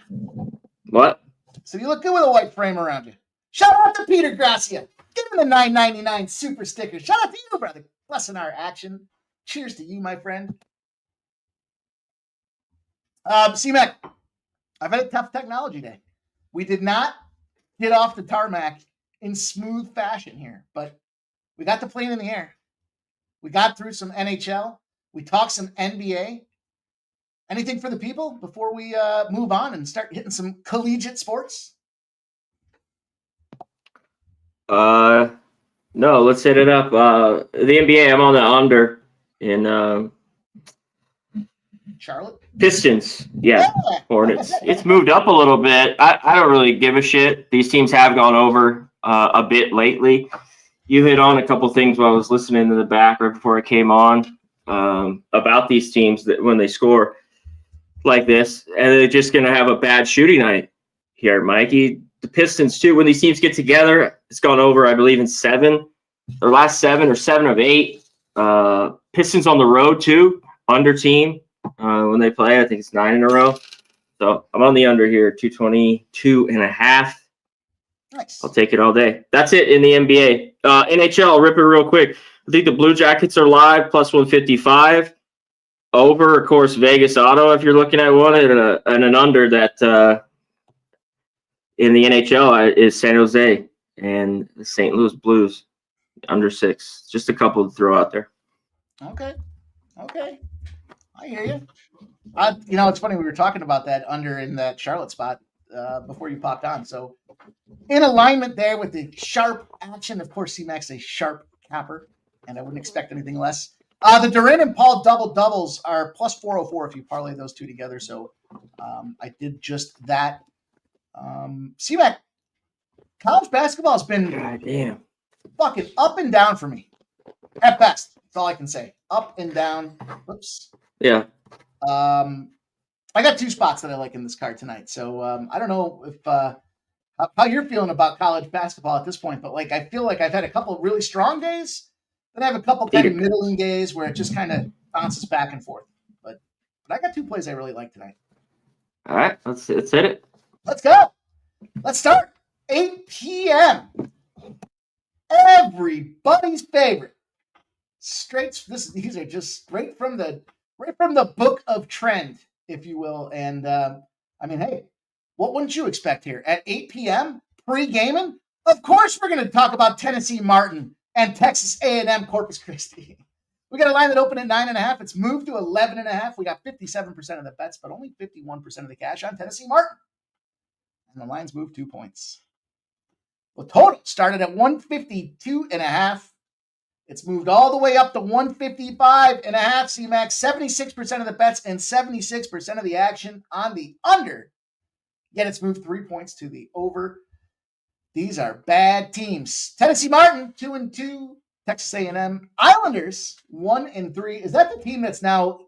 What? So you look good with a white frame around you. Shout out to Peter Gracia. Give him the $9.99 super sticker. Shout out to you, brother. Blessing our action. Cheers to you, my friend. C-Mac, I've had a tough technology day. We did not get off the tarmac in smooth fashion here, but we got the plane in the air. We got through some NHL. We talked some NBA. Anything for the people before we move on and start hitting some collegiate sports? No, let's hit it up. The NBA, I'm on the under in Charlotte? Pistons. Yeah. Hornets. It's moved up a little bit. I don't really give a shit. These teams have gone over a bit lately. You hit on a couple things while I was listening to the back right before I came on about these teams that when they score like this, and they're just going to have a bad shooting night here, Mikey. The Pistons, too, when these teams get together, it's gone over, I believe, in 7. Their last 7 or 7 of 8. Pistons on the road, too, under team. When they play, I think it's 9 in a row. So I'm on the under here, 222.5. Nice. I'll take it all day. That's it in the NBA. NHL, I'll rip it real quick. I think the Blue Jackets are live, +155. Over, of course, Vegas Auto, if you're looking at one, and an under that in the NHL is San Jose and the St. Louis Blues, under 6. Just a couple to throw out there. Okay. I hear you. It's funny. We were talking about that under in that Charlotte spot before you popped on. So in alignment there with the sharp action, of course, C-Mac's a sharp capper, and I wouldn't expect anything less. The Durin and Paul double-doubles are +404 if you parlay those two together. So I did just that. C-Mac, college basketball has been fucking up and down for me. At best. That's all I can say. Up and down. Whoops. Yeah. I got 2 spots that I like in this card tonight. So I don't know if how you're feeling about college basketball at this point, but like I feel like I've had a couple of really strong days, then I have a couple kind of middling days where it just kind of bounces back and forth. But I got 2 plays I really like tonight. All right, let's hit it. Let's go. Let's start. 8 p.m. Everybody's favorite. These are just straight from the book of trend, if you will. And I mean, hey, what wouldn't you expect here at 8 p.m. pre-gaming? Of course, we're going to talk about Tennessee Martin and Texas A&M Corpus Christi. We got a line that opened at 9.5. It's moved to 11.5. We got 57% of the bets, but only 51% of the cash on Tennessee Martin. And the lines moved 2 points. The total started at 152.5. It's moved all the way up to 155.5. CMAX, 76% of the bets and 76% of the action on the under. Yet it's moved 3 points to the over. These are bad teams. Tennessee Martin, 2-2. Texas A&M Islanders, 1-3. Is that the team that's now?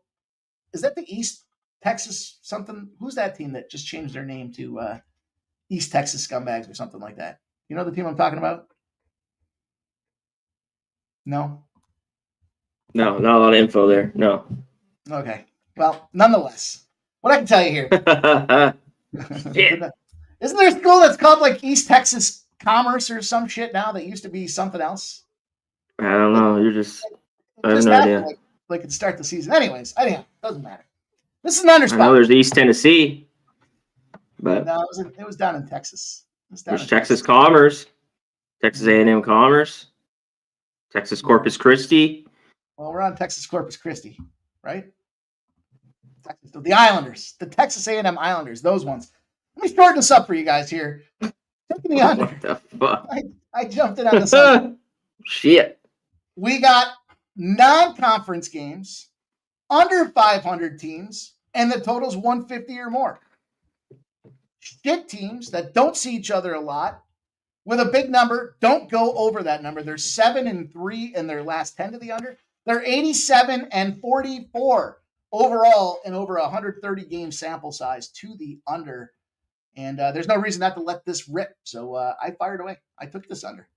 Is that the East Texas something? Who's that team that just changed their name to East Texas Scumbags or something like that? You know the team I'm talking about? No? No, not a lot of info there. No. Okay. Well, nonetheless, what I can tell you here. Yeah. Isn't there a school that's called like East Texas Commerce or some shit now that used to be something else? I don't know. I have no idea. Like it start the season. Anyways, doesn't matter. This is an underspot. I know there's East Tennessee, but no, it was down in Texas. There's Texas Commerce, Texas A&M Commerce, Texas Corpus Christi. Well, we're on Texas Corpus Christi, right? The Islanders, the Texas A&M Islanders, those ones. Let me shorten this up for you guys here. Taking the under. What the fuck? I jumped it on the side. Shit. We got non-conference games, under 500 teams, and the total's 150 or more. Shit teams that don't see each other a lot with a big number don't go over that number. They're 7-3 in their last 10 to the under. They're 87-44 overall in over 130 game sample size to the under. And there's no reason not to let this rip. So I fired away. I took this under.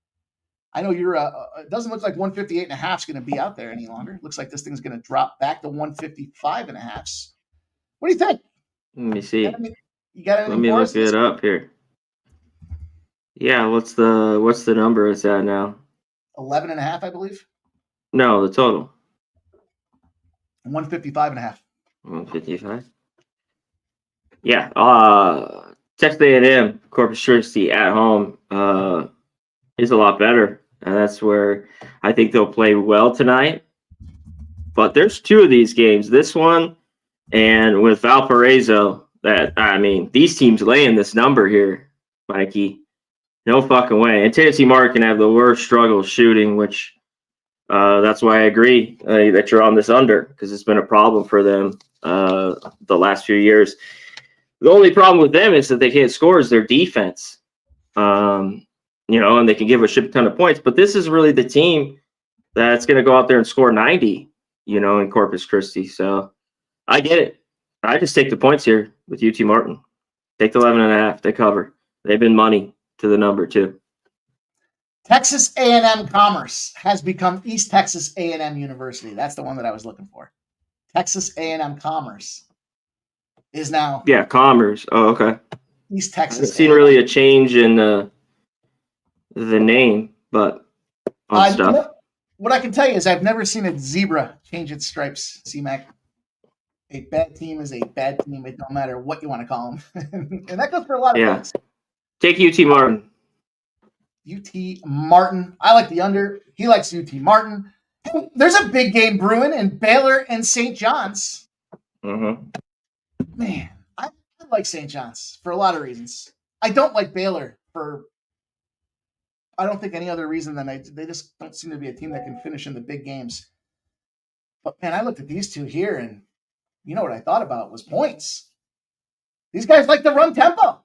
I know you're. It doesn't look like 158.5 is going to be out there any longer. Looks like this thing's going to drop back to 155.5. What do you think? Let me see. You got anything? Let me look it up here. Yeah, what's the number it's at now? 11.5, I believe. No, the total. 155.5. 155. Yeah. Texas A&M Corpus Christi at home is a lot better. And that's where I think they'll play well tonight. But there's 2 of these games, this one and with Valparaiso, that, I mean, these teams laying this number here, Mikey. No fucking way. And Tennessee Martin can have the worst struggle shooting, which that's why I agree that you're on this under, because it's been a problem for them the last few years. The only problem with them is that they can't score is their defense. And they can give a shit ton of points. But this is really the team that's going to go out there and score 90, in Corpus Christi. So I get it. I just take the points here with UT Martin. Take the 11.5. They cover. They've been money to the number too. Texas A&M Commerce has become East Texas A&M University. That's the one that I was looking for. Texas A&M Commerce is now. Yeah, Commerce. Oh, okay. East Texas. I haven't seen really a change in the name, but stuff. What I can tell you is I've never seen a zebra change its stripes, C-Mac. A bad team is a bad team. It don't matter what you want to call them. And that goes for a lot of things. Take UT Martin. UT Martin. I like the under. He likes UT Martin. Hey, there's a big game brewing in Baylor and St. John's. Mm-hmm. Man, I like St. John's for a lot of reasons. I don't like Baylor for, I don't think any other reason than they just don't seem to be a team that can finish in the big games. But, man, I looked at these two here, and you know what I thought about was points. These guys like to run tempo.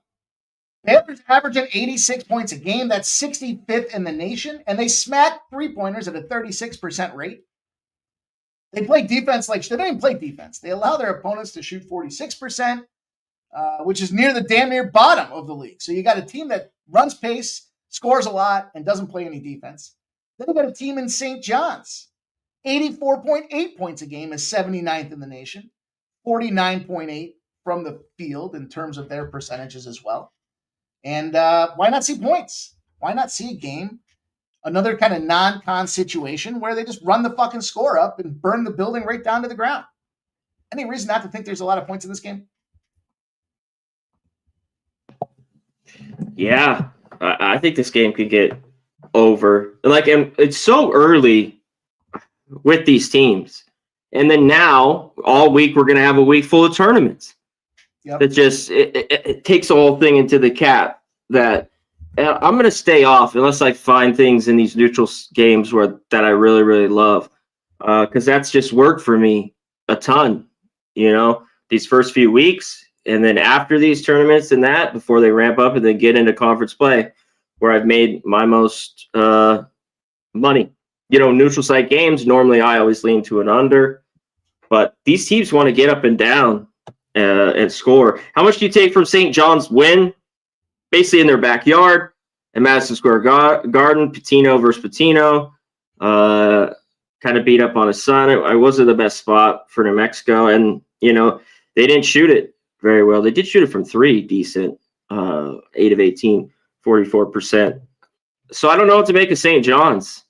Baylor's averaging 86 points a game. That's 65th in the nation. And they smack three-pointers at a 36% rate. They play defense like they don't even play defense. They allow their opponents to shoot 46%. which is near the damn near bottom of the league. So you got a team that runs pace, scores a lot, and doesn't play any defense. Then you got a team in St. John's. 84.8 points a game is 79th in the nation. 49.8 from the field in terms of their percentages as well. And why not see points? Why not see a game? Another kind of non-con situation where they just run the fucking score up and burn the building right down to the ground. Any reason not to think there's a lot of points in this game? Yeah, I think this game could get over. And it's so early with these teams. And then now, all week, we're going to have a week full of tournaments. Yep. It takes the whole thing into the cap that I'm going to stay off unless I find things in these neutral games that I really, really love. Because that's just worked for me a ton, these first few weeks. And then after these tournaments and that, before they ramp up and then get into conference play, where I've made my most money. Neutral site games, normally I always lean to an under. But these teams want to get up and down and score. How much do you take from St. John's win? Basically in their backyard at Madison Square Garden, Patino versus Patino. Kind of beat up on his son. It wasn't the best spot for New Mexico. And, they didn't shoot it very well. They did shoot it from three decent, 8 of 18, 44%. So I don't know what to make of St. John's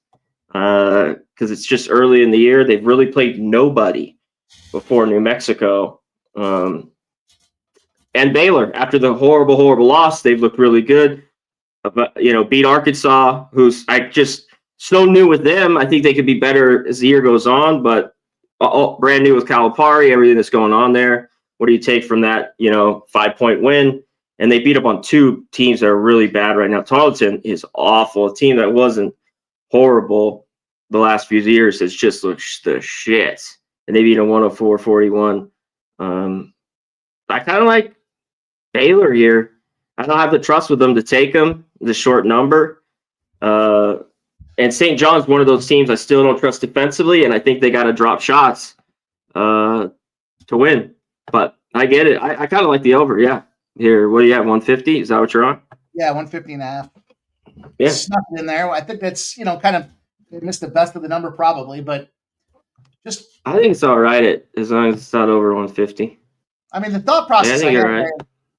because it's just early in the year. They've really played nobody before New Mexico. And Baylor, after the horrible, horrible loss, they've looked really good. But, beat Arkansas, who's so new with them. I think they could be better as the year goes on, but brand new with Calipari, everything that's going on there. What do you take from that, 5-point win? And they beat up on two teams that are really bad right now. Tarleton is awful. A team that wasn't horrible the last few years has just looked the shit. And they beat them 104-41. I kind of like Baylor here. I don't have the trust with them to take them, the short number. And St. John's one of those teams I still don't trust defensively, and I think they got to drop shots to win. But I get it. I kind of like the over, yeah. Here, what do you have, 150? Is that what you're on? Yeah, 150.5. Yeah. Snuck it in there. I think that's, kind of missed the best of the number probably, but just... I think it's all right as long as it's not over 150. I mean, the thought process I think you're right.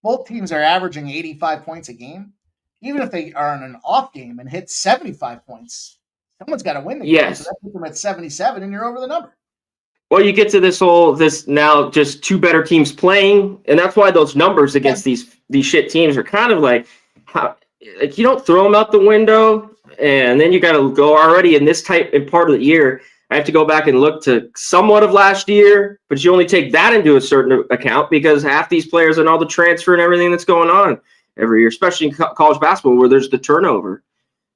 Both teams are averaging 85 points a game. Even if they are in an off game and hit 75 points, someone's got to win the game. So that puts them at 77, and you're over the number. Well, you get to this now just two better teams playing, and that's why those numbers against these shit teams are kind of like you don't throw them out the window, and then you got to go already in this part of the year. I have to go back and look to somewhat of last year, but you only take that into a certain account because half these players and all the transfer and everything that's going on every year, especially in college basketball where there's the turnover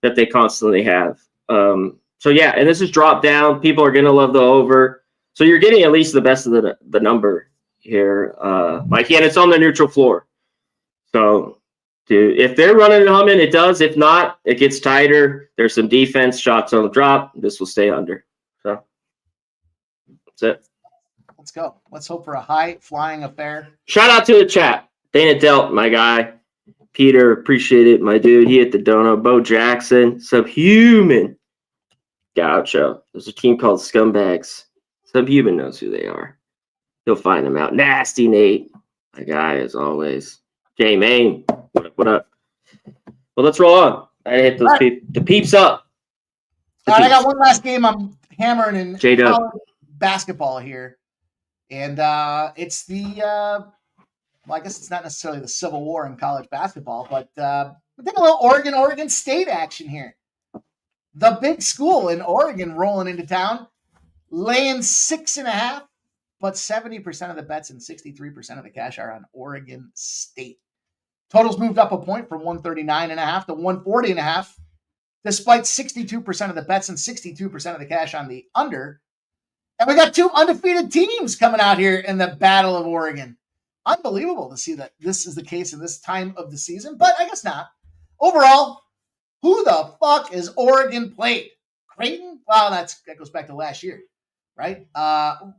that they constantly have. So, yeah, and this is dropped down. People are going to love the over. So you're getting at least the best of the number here, Mike. And it's on the neutral floor. So if they're running and humming, it does. If not, it gets tighter. There's some defense, shots on the drop. This will stay under. So that's it. Let's go. Let's hope for a high-flying affair. Shout out to the chat. Dana Delt, my guy. Peter, appreciate it, my dude. He hit the donut. Bo Jackson, Subhuman. Gaucho. There's a team called Scumbags. Subhuman knows who they are. He'll find them out. Nasty Nate, my guy, as always. Jay Main, what up? Well, let's roll on. I hit those the peeps up. All right, I got one last game I'm hammering in J-Dub. college basketball here. And it's the I guess it's not necessarily the Civil War in college basketball, but we think a little Oregon State action here. The big school in Oregon rolling into town, laying 6.5, but 70% of the bets and 63% of the cash are on Oregon State. Totals moved up a point from 139.5 to 140.5, despite 62% of the bets and 62% of the cash on the under. And we got two undefeated teams coming out here in the Battle of Oregon. Unbelievable to see that this is the case in this time of the season, but I guess not. Overall, who the fuck is Oregon played? Creighton? Well, that goes back to last year, right?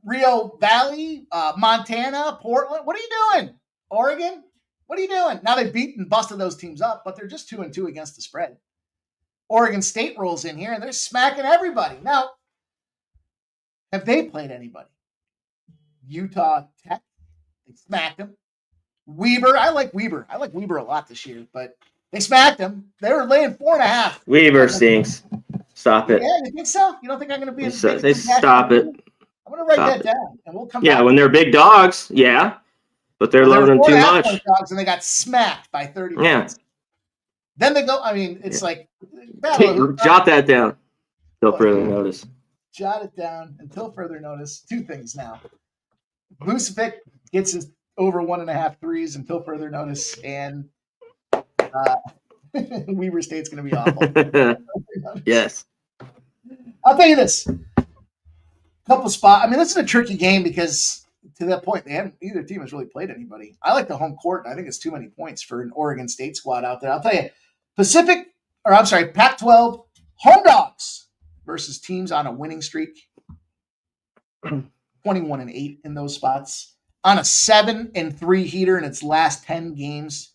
Rio Valley, Montana, Portland. What are you doing? Oregon, what are you doing? Now they've beaten, busted those teams up, but they're just 2-2 against the spread. Oregon State rolls in here and they're smacking everybody. Now, have they played anybody? Utah Tech, they smacked them. Weber, I like Weber a lot this year, but they smacked them. They were laying 4.5. Weber stinks. Stop it. Yeah, you think so? You don't think I'm going to be? They stop it. I'm going to write that down, and we'll come back. Yeah, when they're big dogs, yeah, but they're loading them too much. Dogs, and they got smacked by 30 points. Then they go. I mean, it's like jot that down until further notice. Jot it down until further notice. Two things now. Vucevic gets his over 1.5 threes until further notice, and Weber State's going to be awful. Yes. I'll tell you this. Couple spots. I mean, this is a tricky game because to that point, either team has really played anybody. I like the home court, and I think it's too many points for an Oregon State squad out there. I'll tell you, Pac-12 home dogs versus teams on a winning streak. 21-8 in those spots. On a 7-3 heater in its last 10 games.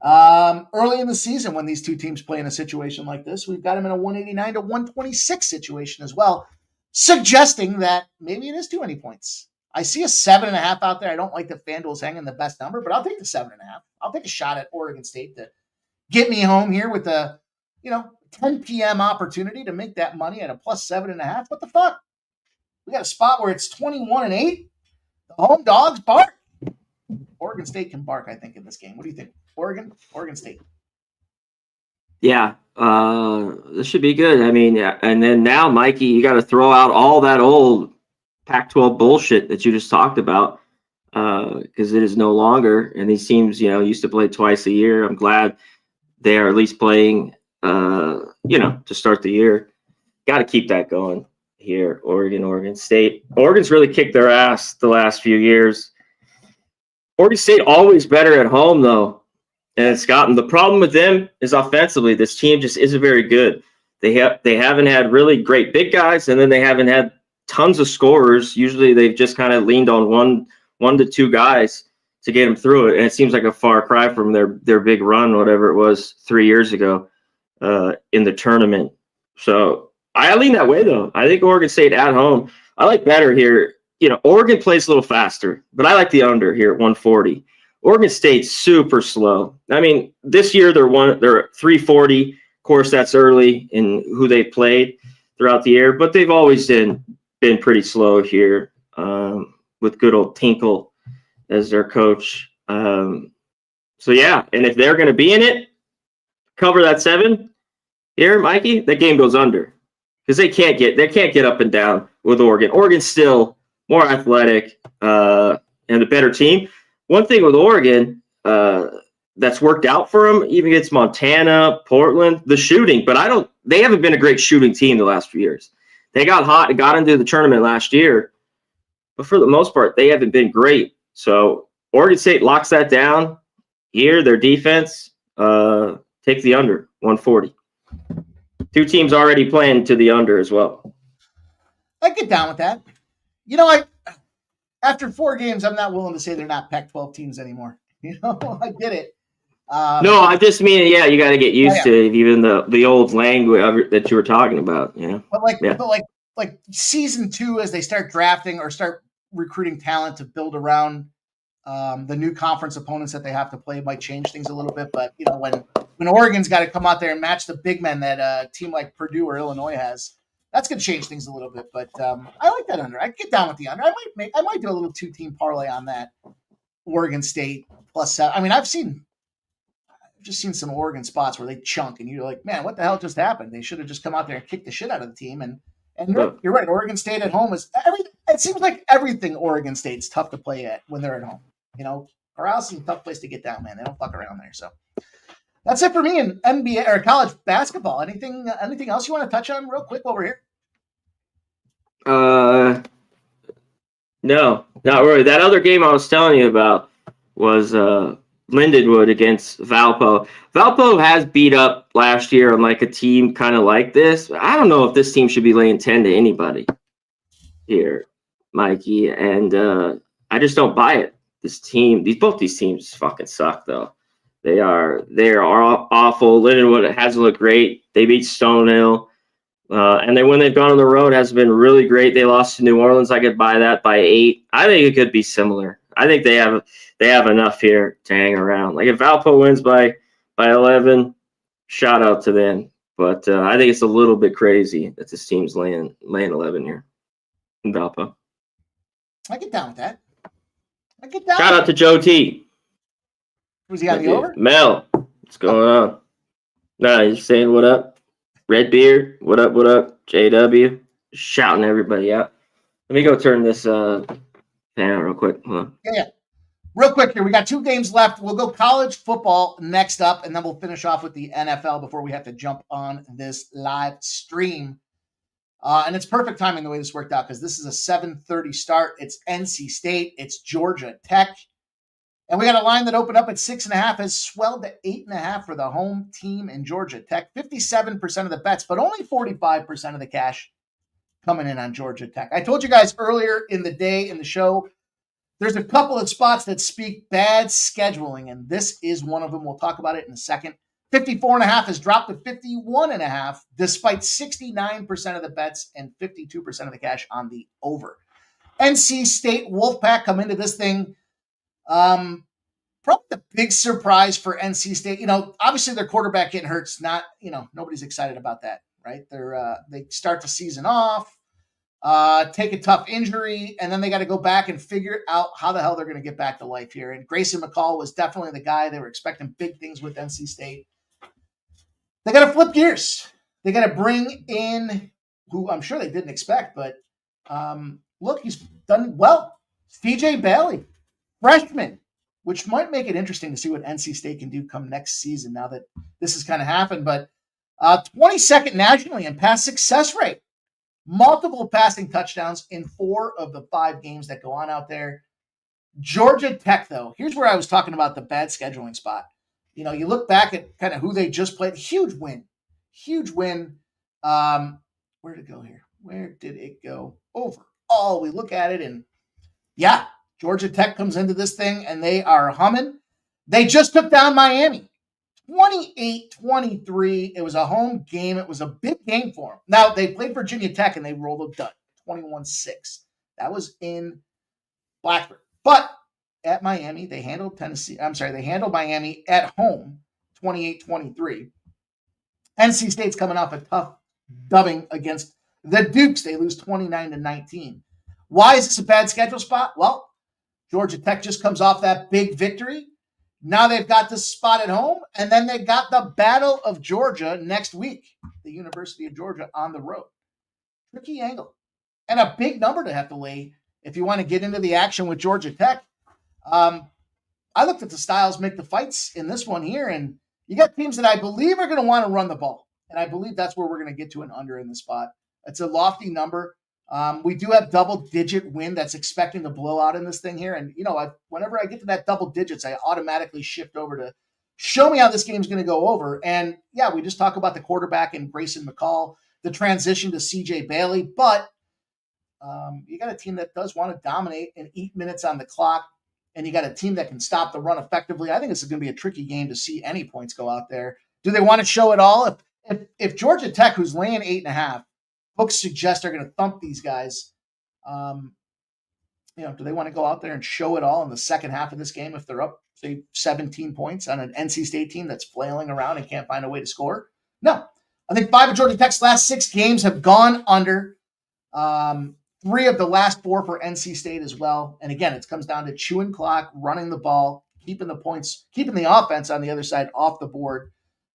Early in the season, when these two teams play in a situation like this, we've got them in a 189-126 situation as well, suggesting that maybe it is too many points. I see a 7.5 out there. I don't like that FanDuel's hanging the best number, but I'll take the 7.5. I'll take a shot at Oregon State to get me home here with a 10 p.m. opportunity to make that money at a plus 7.5. What the fuck? We got a spot where it's 21-8. The home dogs bark. Oregon State can bark, I think, in this game. What do you think? Oregon State. Yeah, this should be good. I mean, yeah. And then now, Mikey, you got to throw out all that old Pac-12 bullshit that you just talked about because it is no longer. And these teams, used to play twice a year. I'm glad they are at least playing, to start the year. Got to keep that going here. Oregon State. Oregon's really kicked their ass the last few years. Oregon State always better at home, though. And it's gotten the problem with them is offensively, this team just isn't very good. They haven't had really great big guys, and then they haven't had tons of scorers. Usually they've just kind of leaned on one to two guys to get them through it. And it seems like a far cry from their big run, whatever it was 3 years ago in the tournament. So I lean that way, though. I think Oregon State at home, I like better here. Oregon plays a little faster, but I like the under here at 140. Oregon State's super slow. I mean, this year they're 340. Of course, that's early in who they played throughout the year, but they've always been pretty slow here with good old Tinkle as their coach. So yeah, and if they're going to be in it, cover that 7 here, Mikey. That game goes under because they can't get up and down with Oregon. Oregon's still more athletic and a better team. One thing with Oregon that's worked out for them, even against Montana, Portland, the shooting. But they haven't been a great shooting team the last few years. They got hot and got into the tournament last year, but for the most part, they haven't been great. So Oregon State locks that down here. Their defense, take the under 140. Two teams already playing to the under as well. I get down with that. After 4 games, I'm not willing to say they're not Pac-12 teams anymore. I get it. No, I just mean, you got to get used to even the old language that you were talking about. But like season 2, as they start drafting or start recruiting talent to build around the new conference opponents that they have to play, might change things a little bit. But when Oregon's got to come out there and match the big men that a team like Purdue or Illinois has. That's going to change things a little bit, but I like that under. I get down with the under. I might do a little 2-team parlay on that. Oregon State plus 7. I mean, I've just seen some Oregon spots where they chunk, and you're like, man, what the hell just happened? They should have just come out there and kicked the shit out of the team. And you're right. Oregon State at home is it seems like everything Oregon State's tough to play at when they're at home. Corral's is a tough place to get down, man. They don't fuck around there. So that's it for me in NBA or college basketball. Anything else you want to touch on real quick while we're here? No, not really. That other game I was telling you about was Lindenwood against Valpo. Valpo has beat up last year on like a team kind of like this. I don't know if this team should be laying 10 to anybody here, Mikey, and I just don't buy it. both these teams fucking suck though. They are awful. Lindenwood hasn't looked great. They beat Stonehill. And then when they've gone on the road, has been really great. They lost to New Orleans. I could buy that by 8. I think it could be similar. I think they have enough here to hang around. Like if Valpo wins by 11, shout out to them. But I think it's a little bit crazy that this team's laying 11 here in Valpo. I get down with that. Shout out to Joe T. Was he on the over? Mel, what's going on? No, he's saying what up. Redbeard, what up, JW, shouting everybody out. Let me go turn this fan out real quick. Yeah. Real quick here, we got 2 games left. We'll go college football next up, and then we'll finish off with the NFL before we have to jump on this live stream. And it's perfect timing the way this worked out because this is a 7:30 start. It's NC State. It's Georgia Tech. And we got a line that opened up at 6.5, has swelled to 8.5 for the home team in Georgia Tech. 57% of the bets, but only 45% of the cash coming in on Georgia Tech. I told you guys earlier in the day in the show, there's a couple of spots that speak bad scheduling, and this is one of them. We'll talk about it in a second. 54.5 has dropped to 51.5, despite 69% of the bets and 52% of the cash on the over. NC State Wolfpack come into this thing. Probably the big surprise for NC State, obviously their quarterback getting hurt's not, nobody's excited about that, right? They start the season off, take a tough injury, and then they got to go back and figure out how the hell they're going to get back to life here. And Grayson McCall was definitely the guy. They were expecting big things with NC State. They got to flip gears. They got to bring in who I'm sure they didn't expect, but look, he's done well. TJ Bailey. Freshman, which might make it interesting to see what NC State can do come next season now that this has kind of happened. But 22nd nationally in pass success rate. Multiple passing touchdowns in 4 of the 5 games that go on out there. Georgia Tech, though, here's where I was talking about the bad scheduling spot. You look back at kind of who they just played. Huge win. Where did it go here? Where did it go? Over. Oh, we look at it and yeah. Georgia Tech comes into this thing, and they are humming. They just took down Miami, 28-23. It was a home game. It was a big game for them. Now, they played Virginia Tech, and they rolled a dud, 21-6. That was in Blacksburg. But at Miami, they handled Miami at home, 28-23. NC State's coming off a tough dubbing against the Dukes. They lose 29-19. Why is this a bad schedule spot? Well, Georgia Tech just comes off that big victory. Now they've got this spot at home, and then they got the Battle of Georgia next week, the University of Georgia on the road. Tricky angle. And a big number to have to lay if you want to get into the action with Georgia Tech. I looked at the styles make the fights in this one here, and you got teams that I believe are going to want to run the ball. And I believe that's where we're going to get to an under in this spot. It's a lofty number. We do have double-digit win that's expecting to blow out in this thing here. And, whenever I get to that double digits, I automatically shift over to show me how this game's going to go over. And, yeah, we just talk about the quarterback and Grayson McCall, the transition to CJ Bailey. But you got a team that does want to dominate and eat minutes on the clock, and you got a team that can stop the run effectively. I think this is going to be a tricky game to see any points go out there. Do they want to show it all? If Georgia Tech, who's laying 8.5, books suggest they're going to thump these guys. Do they want to go out there and show it all in the second half of this game if they're up, say, 17 points on an NC State team that's flailing around and can't find a way to score? No. I think 5 of Georgia Tech's last 6 games have gone under. 3 of the last 4 for NC State as well. And again, it comes down to chewing clock, running the ball, keeping the points, keeping the offense on the other side off the board.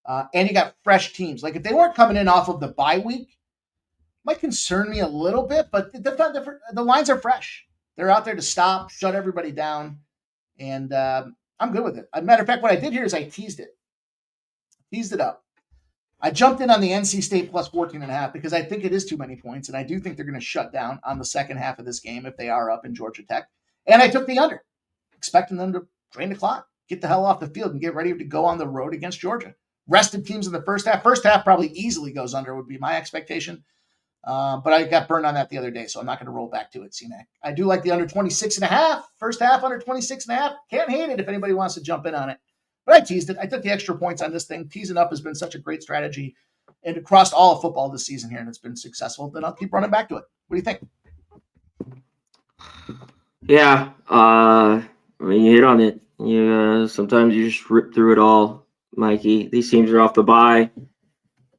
And you got fresh teams. Like if they weren't coming in off of the bye week, might concern me a little bit, but the lines are fresh. They're out there to stop, shut everybody down, and I'm good with it. As a matter of fact, what I did here is I teased it up. I jumped in on the NC State plus 14.5 because I think it is too many points, and I do think they're going to shut down on the second half of this game if they are up in Georgia Tech. And I took the under, expecting them to drain the clock, get the hell off the field, and get ready to go on the road against Georgia. Rested teams in the first half. First half probably easily goes under would be my expectation. But I got burned on that the other day, so I'm not going to roll back to it, C-Mac. I do like the under 26.5. First half under 26.5. Can't hate it if anybody wants to jump in on it. But I teased it. I took the extra points on this thing. Teasing up has been such a great strategy and across all of football this season here, and it's been successful. Then I'll keep running back to it. What do you think? Yeah, you hit on it. You sometimes you just rip through it all, Mikey. These teams are off the bye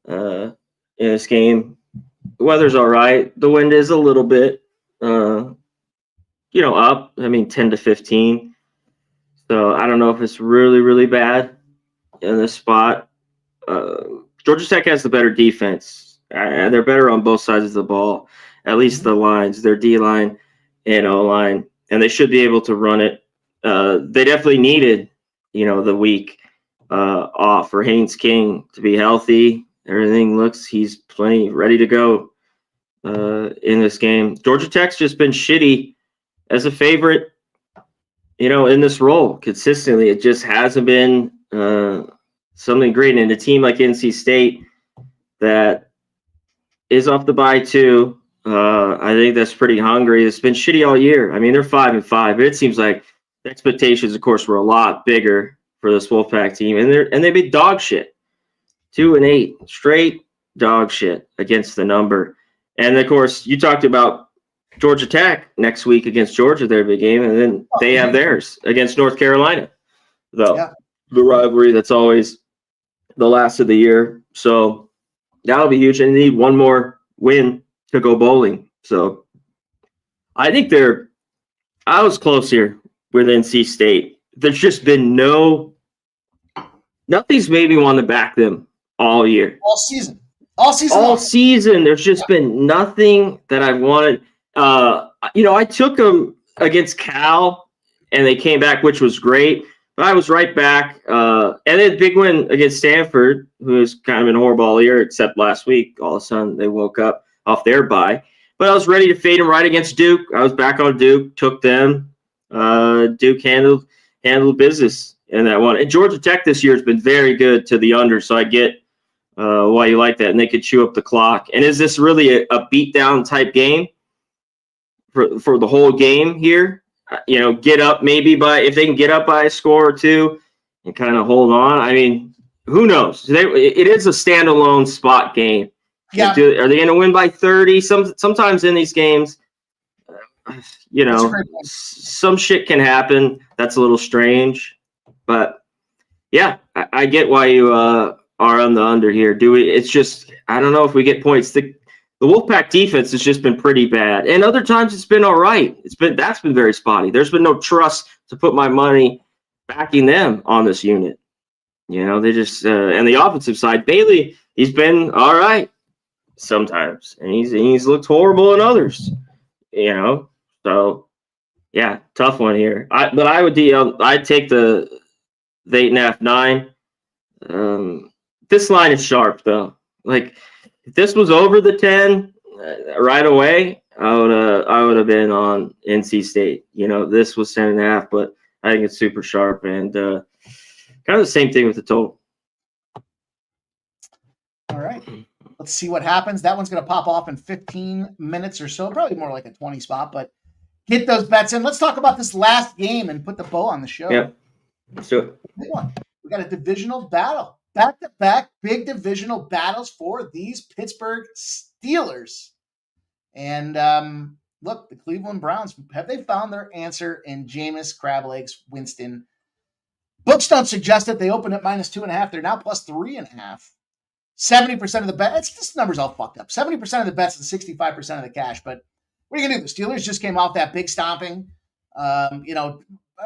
in this game. The weather's all right. The wind is a little bit, up. 10 to 15. So I don't know if it's really, really bad in this spot. Georgia Tech has the better defense. They're better on both sides of the ball, at least the lines, their D-line and O-line, and they should be able to run it. They definitely needed, the week off for Haynes King to be healthy. Everything he's plenty ready to go in this game. Georgia Tech's just been shitty as a favorite, in this role consistently. It just hasn't been something great. And a team like NC State that is off the bye too, I think that's pretty hungry. It's been shitty all year. I mean, they're 5-5, but it seems like the expectations, of course, were a lot bigger for this Wolfpack team, and they've been dog shit. 2-8, straight dog shit against the number. And of course, you talked about Georgia Tech next week against Georgia, their big game, and then they have theirs against North Carolina, though. The rivalry that's always the last of the year. So that'll be huge. And they need one more win to go bowling. So I think I was close here with NC State. There's just been nothing's made me want to back them all year. All season. There's just been nothing that I wanted. I took them against Cal, and they came back, which was great. But I was right back. And then big win against Stanford, who's kind of been horrible all year, except last week. All of a sudden, they woke up off their bye. But I was ready to fade them right against Duke. I was back on Duke, took them. Duke handled business in that one. And Georgia Tech this year has been very good to the under, so I get why you like that. And they could chew up the clock. And is this really a beatdown type game for the whole game here? Get up if they can get up by a score or two and kind of hold on. I mean, who knows? It is a standalone spot game. Yeah. Are they going to win by 30? Sometimes in these games, some shit can happen. That's a little strange. But, yeah, I get why you are on the under here. It's just, I don't know if we get points. The Wolfpack defense has just been pretty bad. And other times it's been all right. That's been very spotty. There's been no trust to put my money backing them on this unit. They just and the offensive side, Bailey, he's been all right sometimes. And he's looked horrible in others. So yeah, tough one here. But I would I'd take the 8.5, 9. This line is sharp though. Like, if this was over the 10 right away, I would have been on NC State. This was 10.5, but I think it's super sharp and kind of the same thing with the total. All right, let's see what happens. That one's going to pop off in 15 minutes or so, probably more like a 20 spot. But get those bets in. Let's talk about this last game and put the bow on the show. Yeah, let's do it. Big one. We got a divisional battle. Back-to-back big divisional battles for these Pittsburgh Steelers. And look, the Cleveland Browns, have they found their answer in Jameis Crablegs Winston? Books don't suggest it. They opened at -2.5. They're now +3.5. 70% of the bets. This number's all fucked up. 70% of the bets and 65% of the cash. But what are you going to do? The Steelers just came off that big stomping. I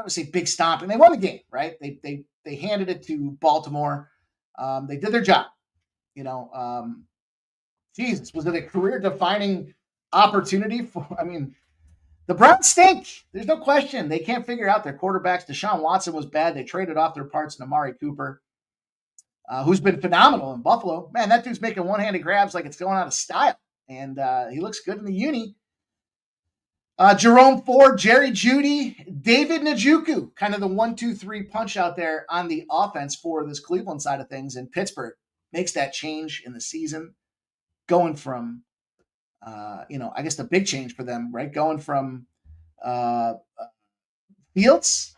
would say big stomping. They won the game, right? They handed it to Baltimore. They did their job. Jesus, was it a career-defining opportunity the Browns stink. There's no question. They can't figure out their quarterbacks. Deshaun Watson was bad. They traded off their parts in Amari Cooper, who's been phenomenal in Buffalo. Man, that dude's making one-handed grabs like it's going out of style. And he looks good in the uni. Jerome Ford, Jerry Jeudy, David Njoku, kind of the 1-2-3 punch out there on the offense for this Cleveland side of things. And Pittsburgh makes that change in the season, going from I guess the big change for them, right? Going from Fields,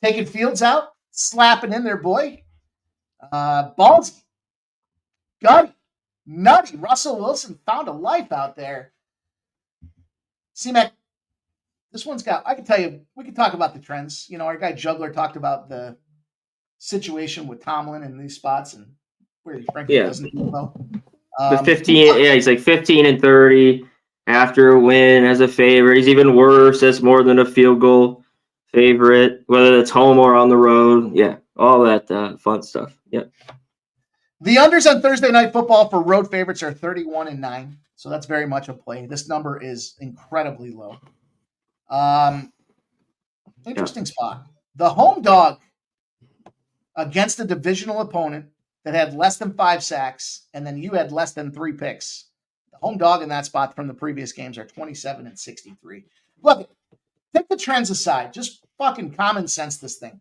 taking Fields out, slapping in their boy. Ballsy, gutty, nutty. Russell Wilson found a life out there. C-Mac, this one's got, I can tell you, we can talk about the trends. Our guy Juggler talked about the situation with Tomlin in these spots and where he frankly doesn't do well. The 15, he's like 15-30 after a win as a favorite. He's even worse as more than a field goal favorite, whether it's home or on the road. Yeah, all that fun stuff. Yeah. The unders on Thursday Night Football for road favorites are 31-9, so that's very much a play. This number is incredibly low. Interesting spot. The home dog against a divisional opponent that had less than 5 sacks, and then you had less than 3 picks. The home dog in that spot from the previous games are 27-63. Look, take the trends aside. Just fucking common sense this thing.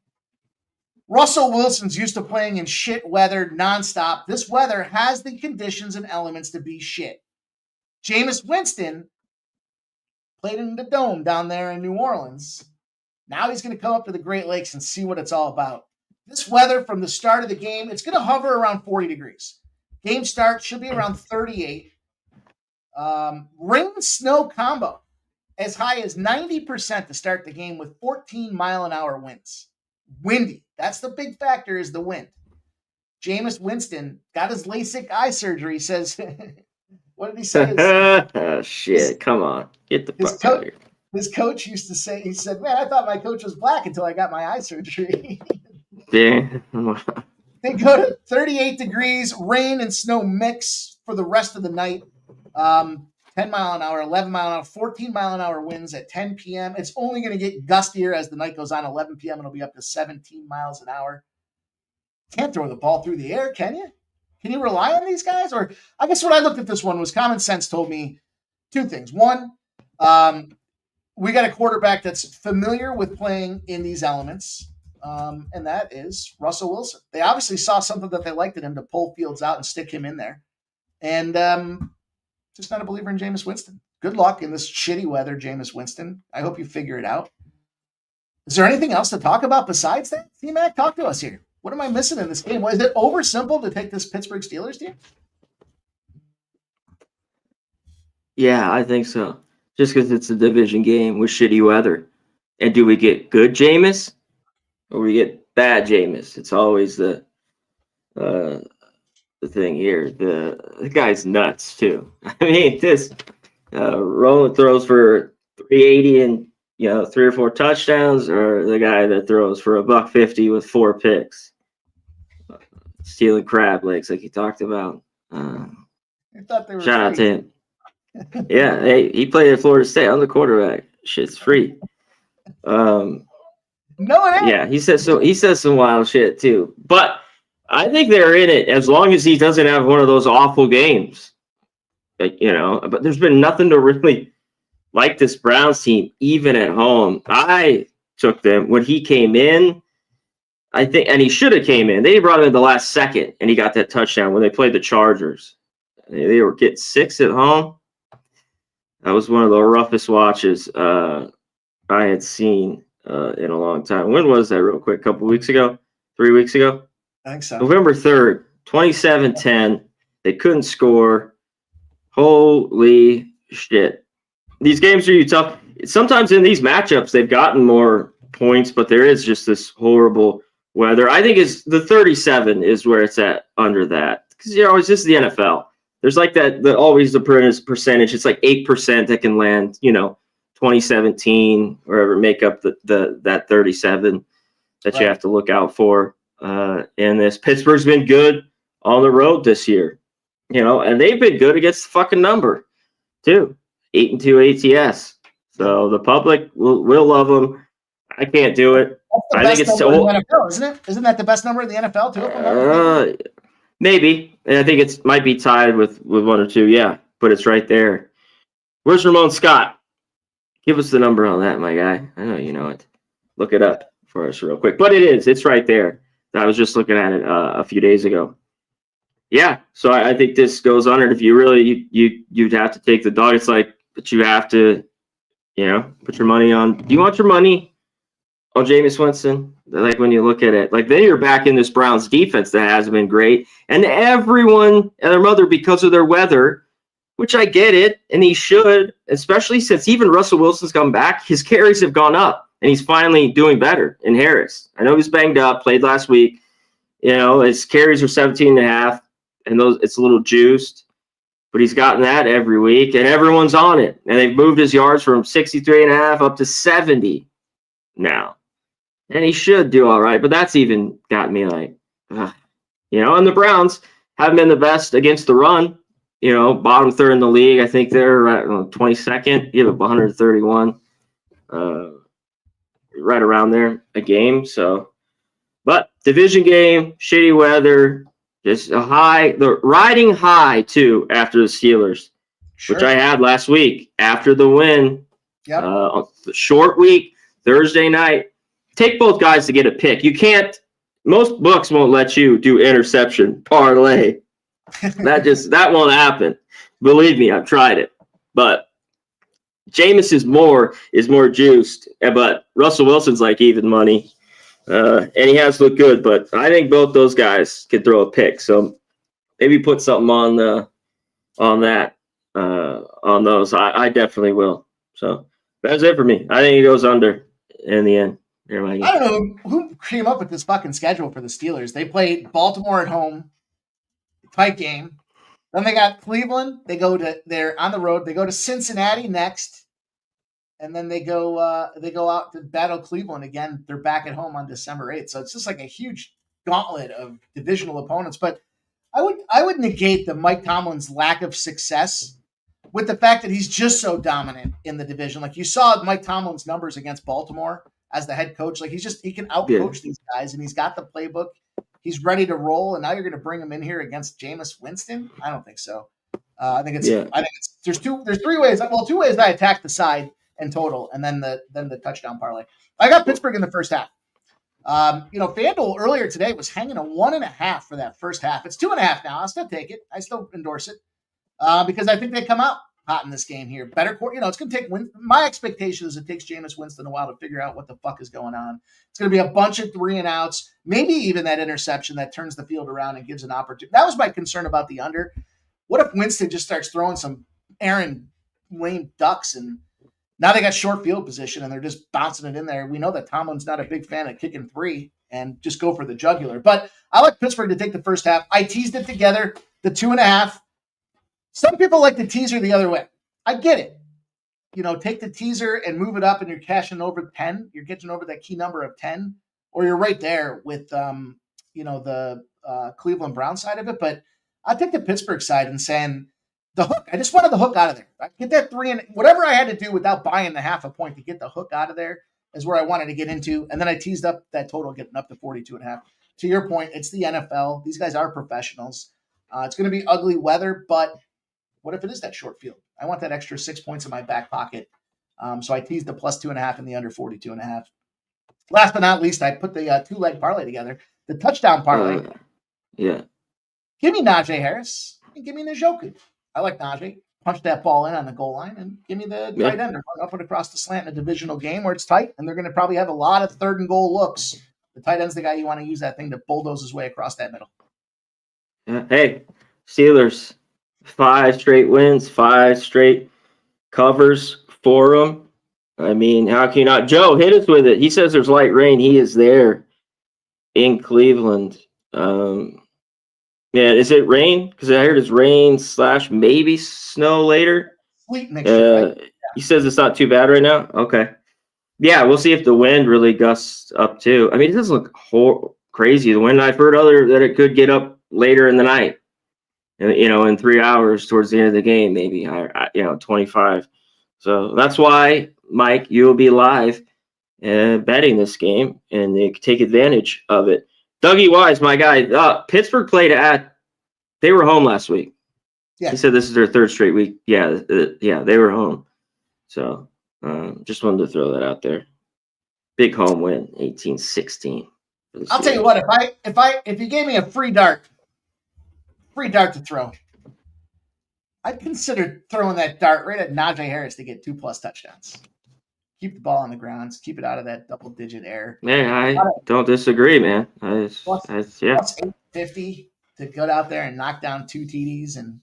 Russell Wilson's used to playing in shit weather nonstop. This weather has the conditions and elements to be shit. Jameis Winston played in the Dome down there in New Orleans. Now he's going to come up to the Great Lakes and see what it's all about. This weather from the start of the game, it's going to hover around 40 degrees. Game start should be around 38. Rain-snow combo as high as 90% to start the game with 14-mile-an-hour winds. Windy. That's the big factor is the wind. Jameis Winston got his LASIK eye surgery, says, what did he say? Oh, shit. Come on. Get the fuck out of here. His coach used to say, he said, man, I thought my coach was black until I got my eye surgery. Yeah. They go to 38 degrees, rain and snow mix for the rest of the night. 10 mile an hour, 11 mile an hour, 14 mile an hour winds at 10 p.m. It's only going to get gustier as the night goes on. 11 p.m. It'll be up to 17 miles an hour. Can't throw the ball through the air, can you? Can you rely on these guys? Or I guess when I looked at this one was common sense told me two things. One, we got a quarterback that's familiar with playing in these elements, and that is Russell Wilson. They obviously saw something that they liked in him to pull Fields out and stick him in there. And just not a believer in Jameis Winston. Good luck in this shitty weather, Jameis Winston. I hope you figure it out. Is there anything else to talk about besides that? T-Mac, talk to us here. What am I missing in this game? Is it over simple to take this Pittsburgh Steelers team? Yeah, I think so. Just because it's a division game with shitty weather. And do we get good Jameis or we get bad Jameis? It's always the thing here. The guy's nuts too. I mean, this Roland throws for 380 and 3 or 4 touchdowns, or the guy that throws for $150 with 4 picks, stealing crab legs like he talked about. I thought they were shout out to him. Yeah, hey, he played at Florida State. I'm the quarterback. Shit's free. No, it ain't. Yeah, he says some wild shit too, but I think they're in it as long as he doesn't have one of those awful games. But there's been nothing to really like this Browns team, even at home. I took them when he came in, I think, and he should have came in. They brought him in the last second, and he got that touchdown when they played the Chargers. They were getting 6 at home. That was one of the roughest watches I had seen in a long time. When was that, real quick? A couple weeks ago? 3 weeks ago? I think so. November 3rd, 27-10. They couldn't score. Holy shit. These games are tough. Sometimes in these matchups, they've gotten more points, but there is just this horrible weather. I think it's the 37 is where it's at under that. Because it's just the NFL. There's like always the percentage. It's like 8% that can land, 2017, wherever, make up that 37 that you have to look out for. And this Pittsburgh's been good on the road this year, and they've been good against the fucking number too. 8-2 ATS. So the public will love them. I can't do it. I think it's so. NFL, isn't it? Isn't that the best number in the NFL too? Maybe. And I think it might be tied with 1 or 2. Yeah, but it's right there. Where's Ramon Scott? Give us the number on that, my guy. I know you know it. Look it up for us real quick. But it's right there. I was just looking at it a few days ago. Yeah, so I think this goes under. If you really you'd have to take the dog. It's like, but you have to, put your money on. Do you want your money on Jameis Winston? Like when you look at it, like then you're back in this Browns defense that hasn't been great, and everyone and their mother because of their weather, which I get it, and he should, especially since even Russell Wilson's come back, his carries have gone up, and he's finally doing better in Harris. I know he's banged up, played last week. His carries are 17.5. And it's a little juiced, but he's gotten that every week, and everyone's on it. And they've moved his yards from 63.5 up to 70 now. And he should do all right, but that's even got me like, and the Browns haven't been the best against the run. Bottom third in the league. I think they're at 22nd. Give up 131, right around there a game. So, but division game, shitty weather. Just the riding high too after the Steelers, which I had last week after the win. Yep. The short week, Thursday night. Take both guys to get a pick. You can't. Most books won't let you do interception parlay. That won't happen. Believe me, I've tried it. But Jameis is more juiced. But Russell Wilson's like even money. And he has looked good, but I think both those guys could throw a pick. So maybe put something on those. I definitely will. So that's it for me. I think he goes under in the end. I don't know who came up with this fucking schedule for the Steelers. They played Baltimore at home, tight game. Then they got Cleveland. They're on the road. They go to Cincinnati next. And then they go out to battle Cleveland again. They're back at home on December 8th. So it's just like a huge gauntlet of divisional opponents. But I would negate the Mike Tomlin's lack of success with the fact that he's just so dominant in the division. Like you saw Mike Tomlin's numbers against Baltimore as the head coach. Like he can outcoach these guys, and he's got the playbook. He's ready to roll. And now you're going to bring him in here against Jameis Winston? I don't think so. I think it's there's three ways. Well, two ways that I attack the side in total, and then the touchdown parlay. I got Pittsburgh in the first half. FanDuel earlier today was hanging a 1.5 for that first half. It's 2.5 now. I'll still take it. I still endorse it because I think they come out hot in this game here. Better, it's going to take. My expectation is it takes Jameis Winston a while to figure out what the fuck is going on. It's going to be a bunch of 3-and-outs, maybe even that interception that turns the field around and gives an opportunity. That was my concern about the under. What if Winston just starts throwing some Aaron Wayne ducks and now they got short field position and they're just bouncing it in there. We know that Tomlin's not a big fan of kicking 3 and just go for the jugular. But I like Pittsburgh to take the first half. I teased it together, the 2.5. Some people like the teaser the other way. I get it. Take the teaser and move it up and you're cashing over 10. You're getting over that key number of 10. Or you're right there with, the Cleveland Brown side of it. But I'll take the Pittsburgh side and saying, the hook. I just wanted the hook out of there. I get that 3 and whatever I had to do without buying the half a point to get the hook out of there is where I wanted to get into. And then I teased up that total getting up to 42.5. To your point, it's the NFL. These guys are professionals. It's going to be ugly weather, but what if it is that short field? I want that extra 6 points in my back pocket. So I teased the plus 2.5 and the under 42.5. Last but not least, I put the 2-leg parlay together. The touchdown parlay. Yeah. Give me Najee Harris and give me Njoku. I like Najee. Punch that ball in on the goal line and give me the tight end. They're up and across the slant in a divisional game where it's tight, and they're going to probably have a lot of 3rd and goal looks. The tight end's the guy you want to use that thing to bulldoze his way across that middle. Hey, Steelers, 5 straight wins, 5 straight covers for them. I mean, how can you not? Joe, hit us with it. He says there's light rain. He is there in Cleveland. Yeah, is it rain? Because I heard it's rain / maybe snow later. Sleet next year. Right? Yeah. He says it's not too bad right now. Okay. Yeah, we'll see if the wind really gusts up too. I mean, it doesn't look crazy. The wind, I've heard that it could get up later in the night. And, in 3 hours towards the end of the game, maybe, 25. So that's why, Mike, you'll be live betting this game and they take advantage of it. Dougie Wise, my guy, Pittsburgh played they were home last week. Yeah. He said this is their 3rd straight week. Yeah, they were home. So just wanted to throw that out there. Big home win, 18-16. I'll tell you what, if you gave me a free dart free dart to throw. I'd consider throwing that dart right at Najee Harris to get 2+ touchdowns. Keep the ball on the ground. Keep it out of that double-digit air. Man, I don't disagree, man. Plus 850 to go out there and knock down 2 TDs and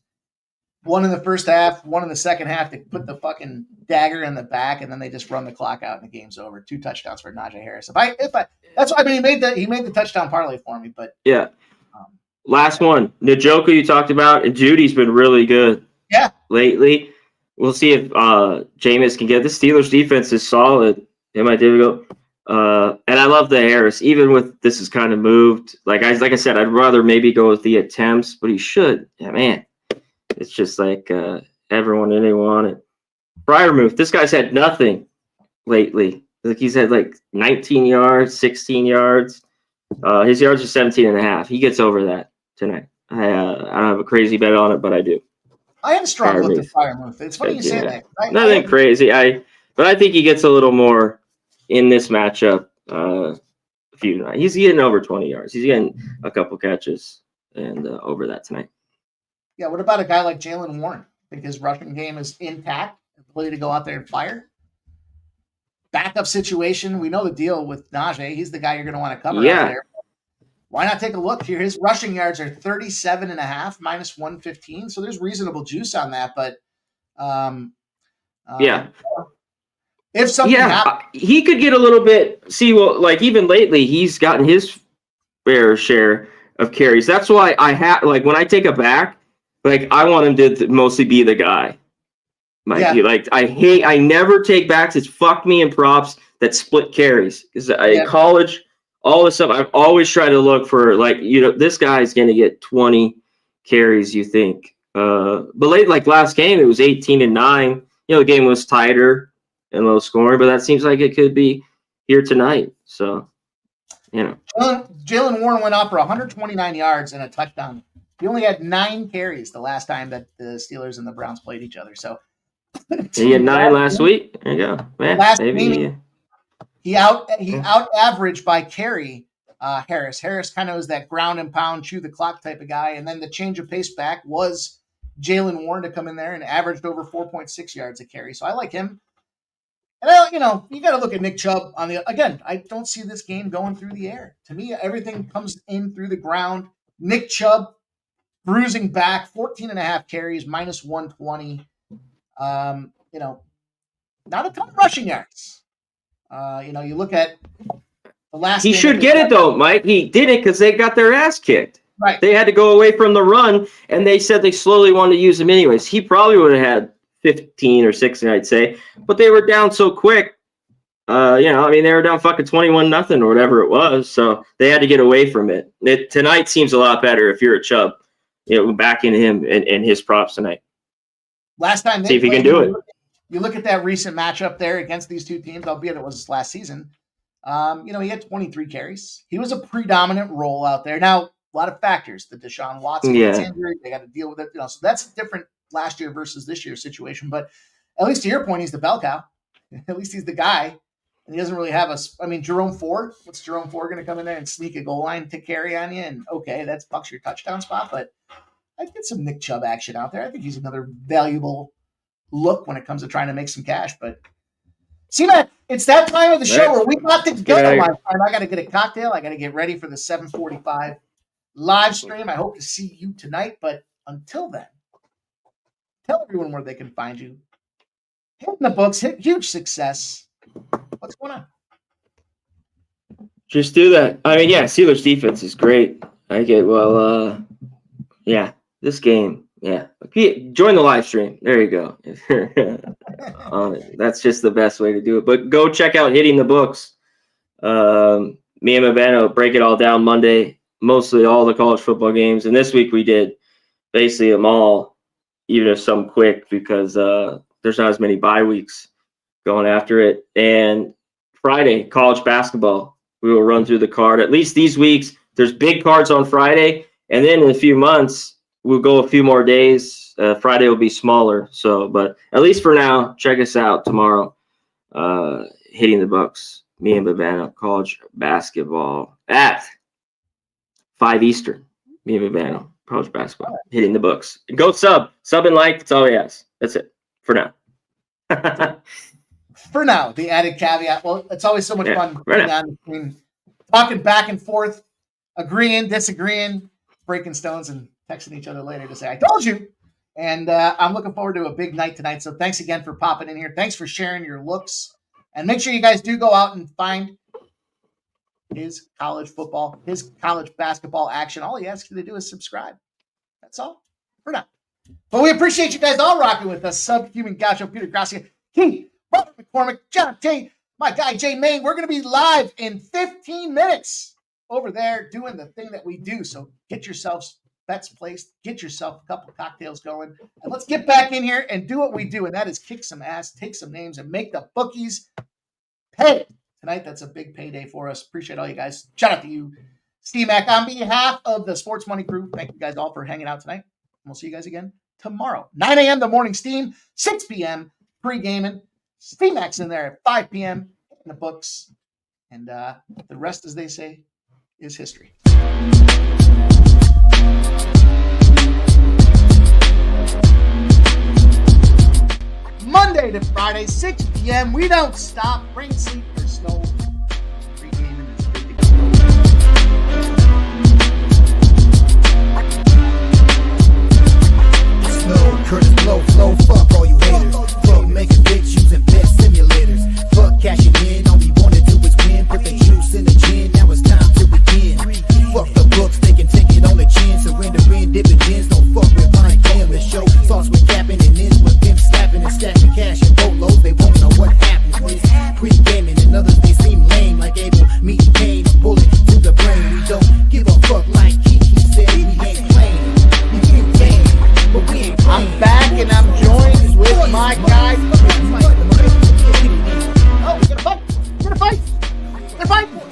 one in the first half, one in the second half to put the fucking dagger in the back, and then they just run the clock out and the game's over. 2 touchdowns for Najee Harris. That's why he made the touchdown parlay for me. But yeah, last one, Njoku you talked about, and Judy's been really good. Yeah, lately. We'll see if Jameis can get the Steelers defense is solid. It might be difficult. And I love the Harris, even with this is kind of moved. Like I said, I'd rather maybe go with the attempts, but he should. Yeah, man. It's just like everyone and anyone. And Freiermuth, this guy's had nothing lately. Like he's had like 19 yards, 16 yards. His yards are 17.5. He gets over that tonight. I don't have a crazy bet on it, but I do. I have a strong look at Freiermuth. It's funny you say that. Nothing crazy. But I think he gets a little more in this matchup. He's getting over 20 yards. He's getting a couple catches and over that tonight. Yeah, what about a guy like Jalen Warren? I think his rushing game is intact. Ability to go out there and fire. Backup situation. We know the deal with Najee. He's the guy you're going to want to cover out there. Why not take a look here? His rushing yards are 37.5 minus 115. So there's reasonable juice on that. But if something happens, he could get a little bit. See, well, like even lately, he's gotten his fair share of carries. That's why I have when I take a back, I want him to mostly be the guy. I never take backs. It's fucked me in props that split carries because college. All this stuff, I've always tried to look for, this guy's going to get 20 carries, you think. But last game, it was 18-9. The game was tighter and low scoring, but that seems like it could be here tonight. So, Jalen Warren went out for 129 yards and a touchdown. He only had 9 carries the last time that the Steelers and the Browns played each other. So he had 9 last week. There you go. Man, He out averaged by carry Harris. Harris kind of was that ground and pound, chew the clock type of guy. And then the change of pace back was Jalen Warren to come in there and averaged over 4.6 yards a carry. So I like him. And you got to look at Nick Chubb again, I don't see this game going through the air. To me, everything comes in through the ground. Nick Chubb bruising back, 14.5 carries, minus 120. Not a ton of rushing yards. You look at the last. He should get it though, Mike. He did it because they got their ass kicked. Right. They had to go away from the run, and they said they slowly wanted to use him anyways. He probably would have had 15 or 16, I'd say, but they were down so quick. They were down fucking 21-0 or whatever it was, so they had to get away from it. Tonight seems a lot better if you're a Chubb. Backing him and his props tonight. Last time, see if he can do it. You look at that recent matchup there against these two teams, albeit it was last season. He had 23 carries. He was a predominant role out there. Now, a lot of factors. The Deshaun Watson gets injured. They got to deal with it. So that's different last year versus this year's situation. But at least to your point, he's the bell cow. At least he's the guy. And he doesn't really have Jerome Ford. What's Jerome Ford going to come in there and sneak a goal line to carry on you? And okay, that's bucks your touchdown spot. But I'd get some Nick Chubb action out there. I think he's another valuable look when it comes to trying to make some cash. But see, Matt, it's that time of the show where we got to go. I got to get a cocktail. I got to get ready for the 7:45 live stream. I hope to see you tonight. But until then, tell everyone where they can find you. Hit in the books, hit huge success. What's going on? Just do that. Steelers defense is great. This game. Yeah. Join the live stream. There you go. That's just the best way to do it. But go check out Hitting the Books. Me and Mabano break it all down Monday, mostly all the college football games. And this week we did basically them all, even if some quick, because there's not as many bye weeks going after it. And Friday, college basketball. We will run through the card. At least these weeks, there's big cards on Friday. And then in a few months, we'll go a few more days. Friday will be smaller. But at least for now, check us out tomorrow. Hitting the Bucks. Me and Babano, college basketball at 5 Eastern. Me and Babano. college basketball, hitting the books. Go sub and like. That's all he has. That's it for now. For now, the added caveat. Well, it's always so much fun talking back and forth, agreeing, disagreeing, breaking stones, and texting each other later to say, I told you. And I'm looking forward to a big night tonight. So thanks again for popping in here. Thanks for sharing your looks. And make sure you guys do go out and find his college football, his college basketball action. All he asks you to do is subscribe. That's all for now. But we appreciate you guys all rocking with us. Subhuman Gaucho, Peter Gracia, King, Robert McCormick, John Tate, my guy Jay Main. We're going to be live in 15 minutes over there doing the thing that we do. So get yourselves bets placed, get yourself a couple cocktails going, and let's get back in here and do what we do, and that is kick some ass, take some names, and make the bookies pay. Tonight, that's a big payday for us. Appreciate all you guys. Shout out to you, Steve-Mac. On behalf of the Sports Money crew, thank you guys all for hanging out tonight. We'll see you guys again tomorrow. 9 a.m. the morning steam, 6 p.m. pre-gaming. Steve-Mac's in there at 5 p.m. in the books. And the rest, as they say, is history. Monday to Friday, 6 p.m. We don't stop. Rain, sleet, or snow. Pre-gaming is good to go. Snow, Curtis Blow, flow, fuck all you haters. Fuck making big shoes and bet simulators. Fuck cashing in, all we wanna do is win. Put the juice in the gin, now it's time to begin. Fuck the books, they can take it on the chin. Surrendering dividends, don't fuck with mine. Damn, the show starts with capping and ends with pimp slapping and stacking cash and boatloads. They won't know what happens with pre-gaming and others. They seem lame, like Abel meeting Cain. A bullet to the brain. We don't give a fuck, like Kiki said. We ain't playing, we ain't playing, but we ain't playing. I'm back and I'm joined with my guy. Oh, we got a fight! We got a fight! They're fighting!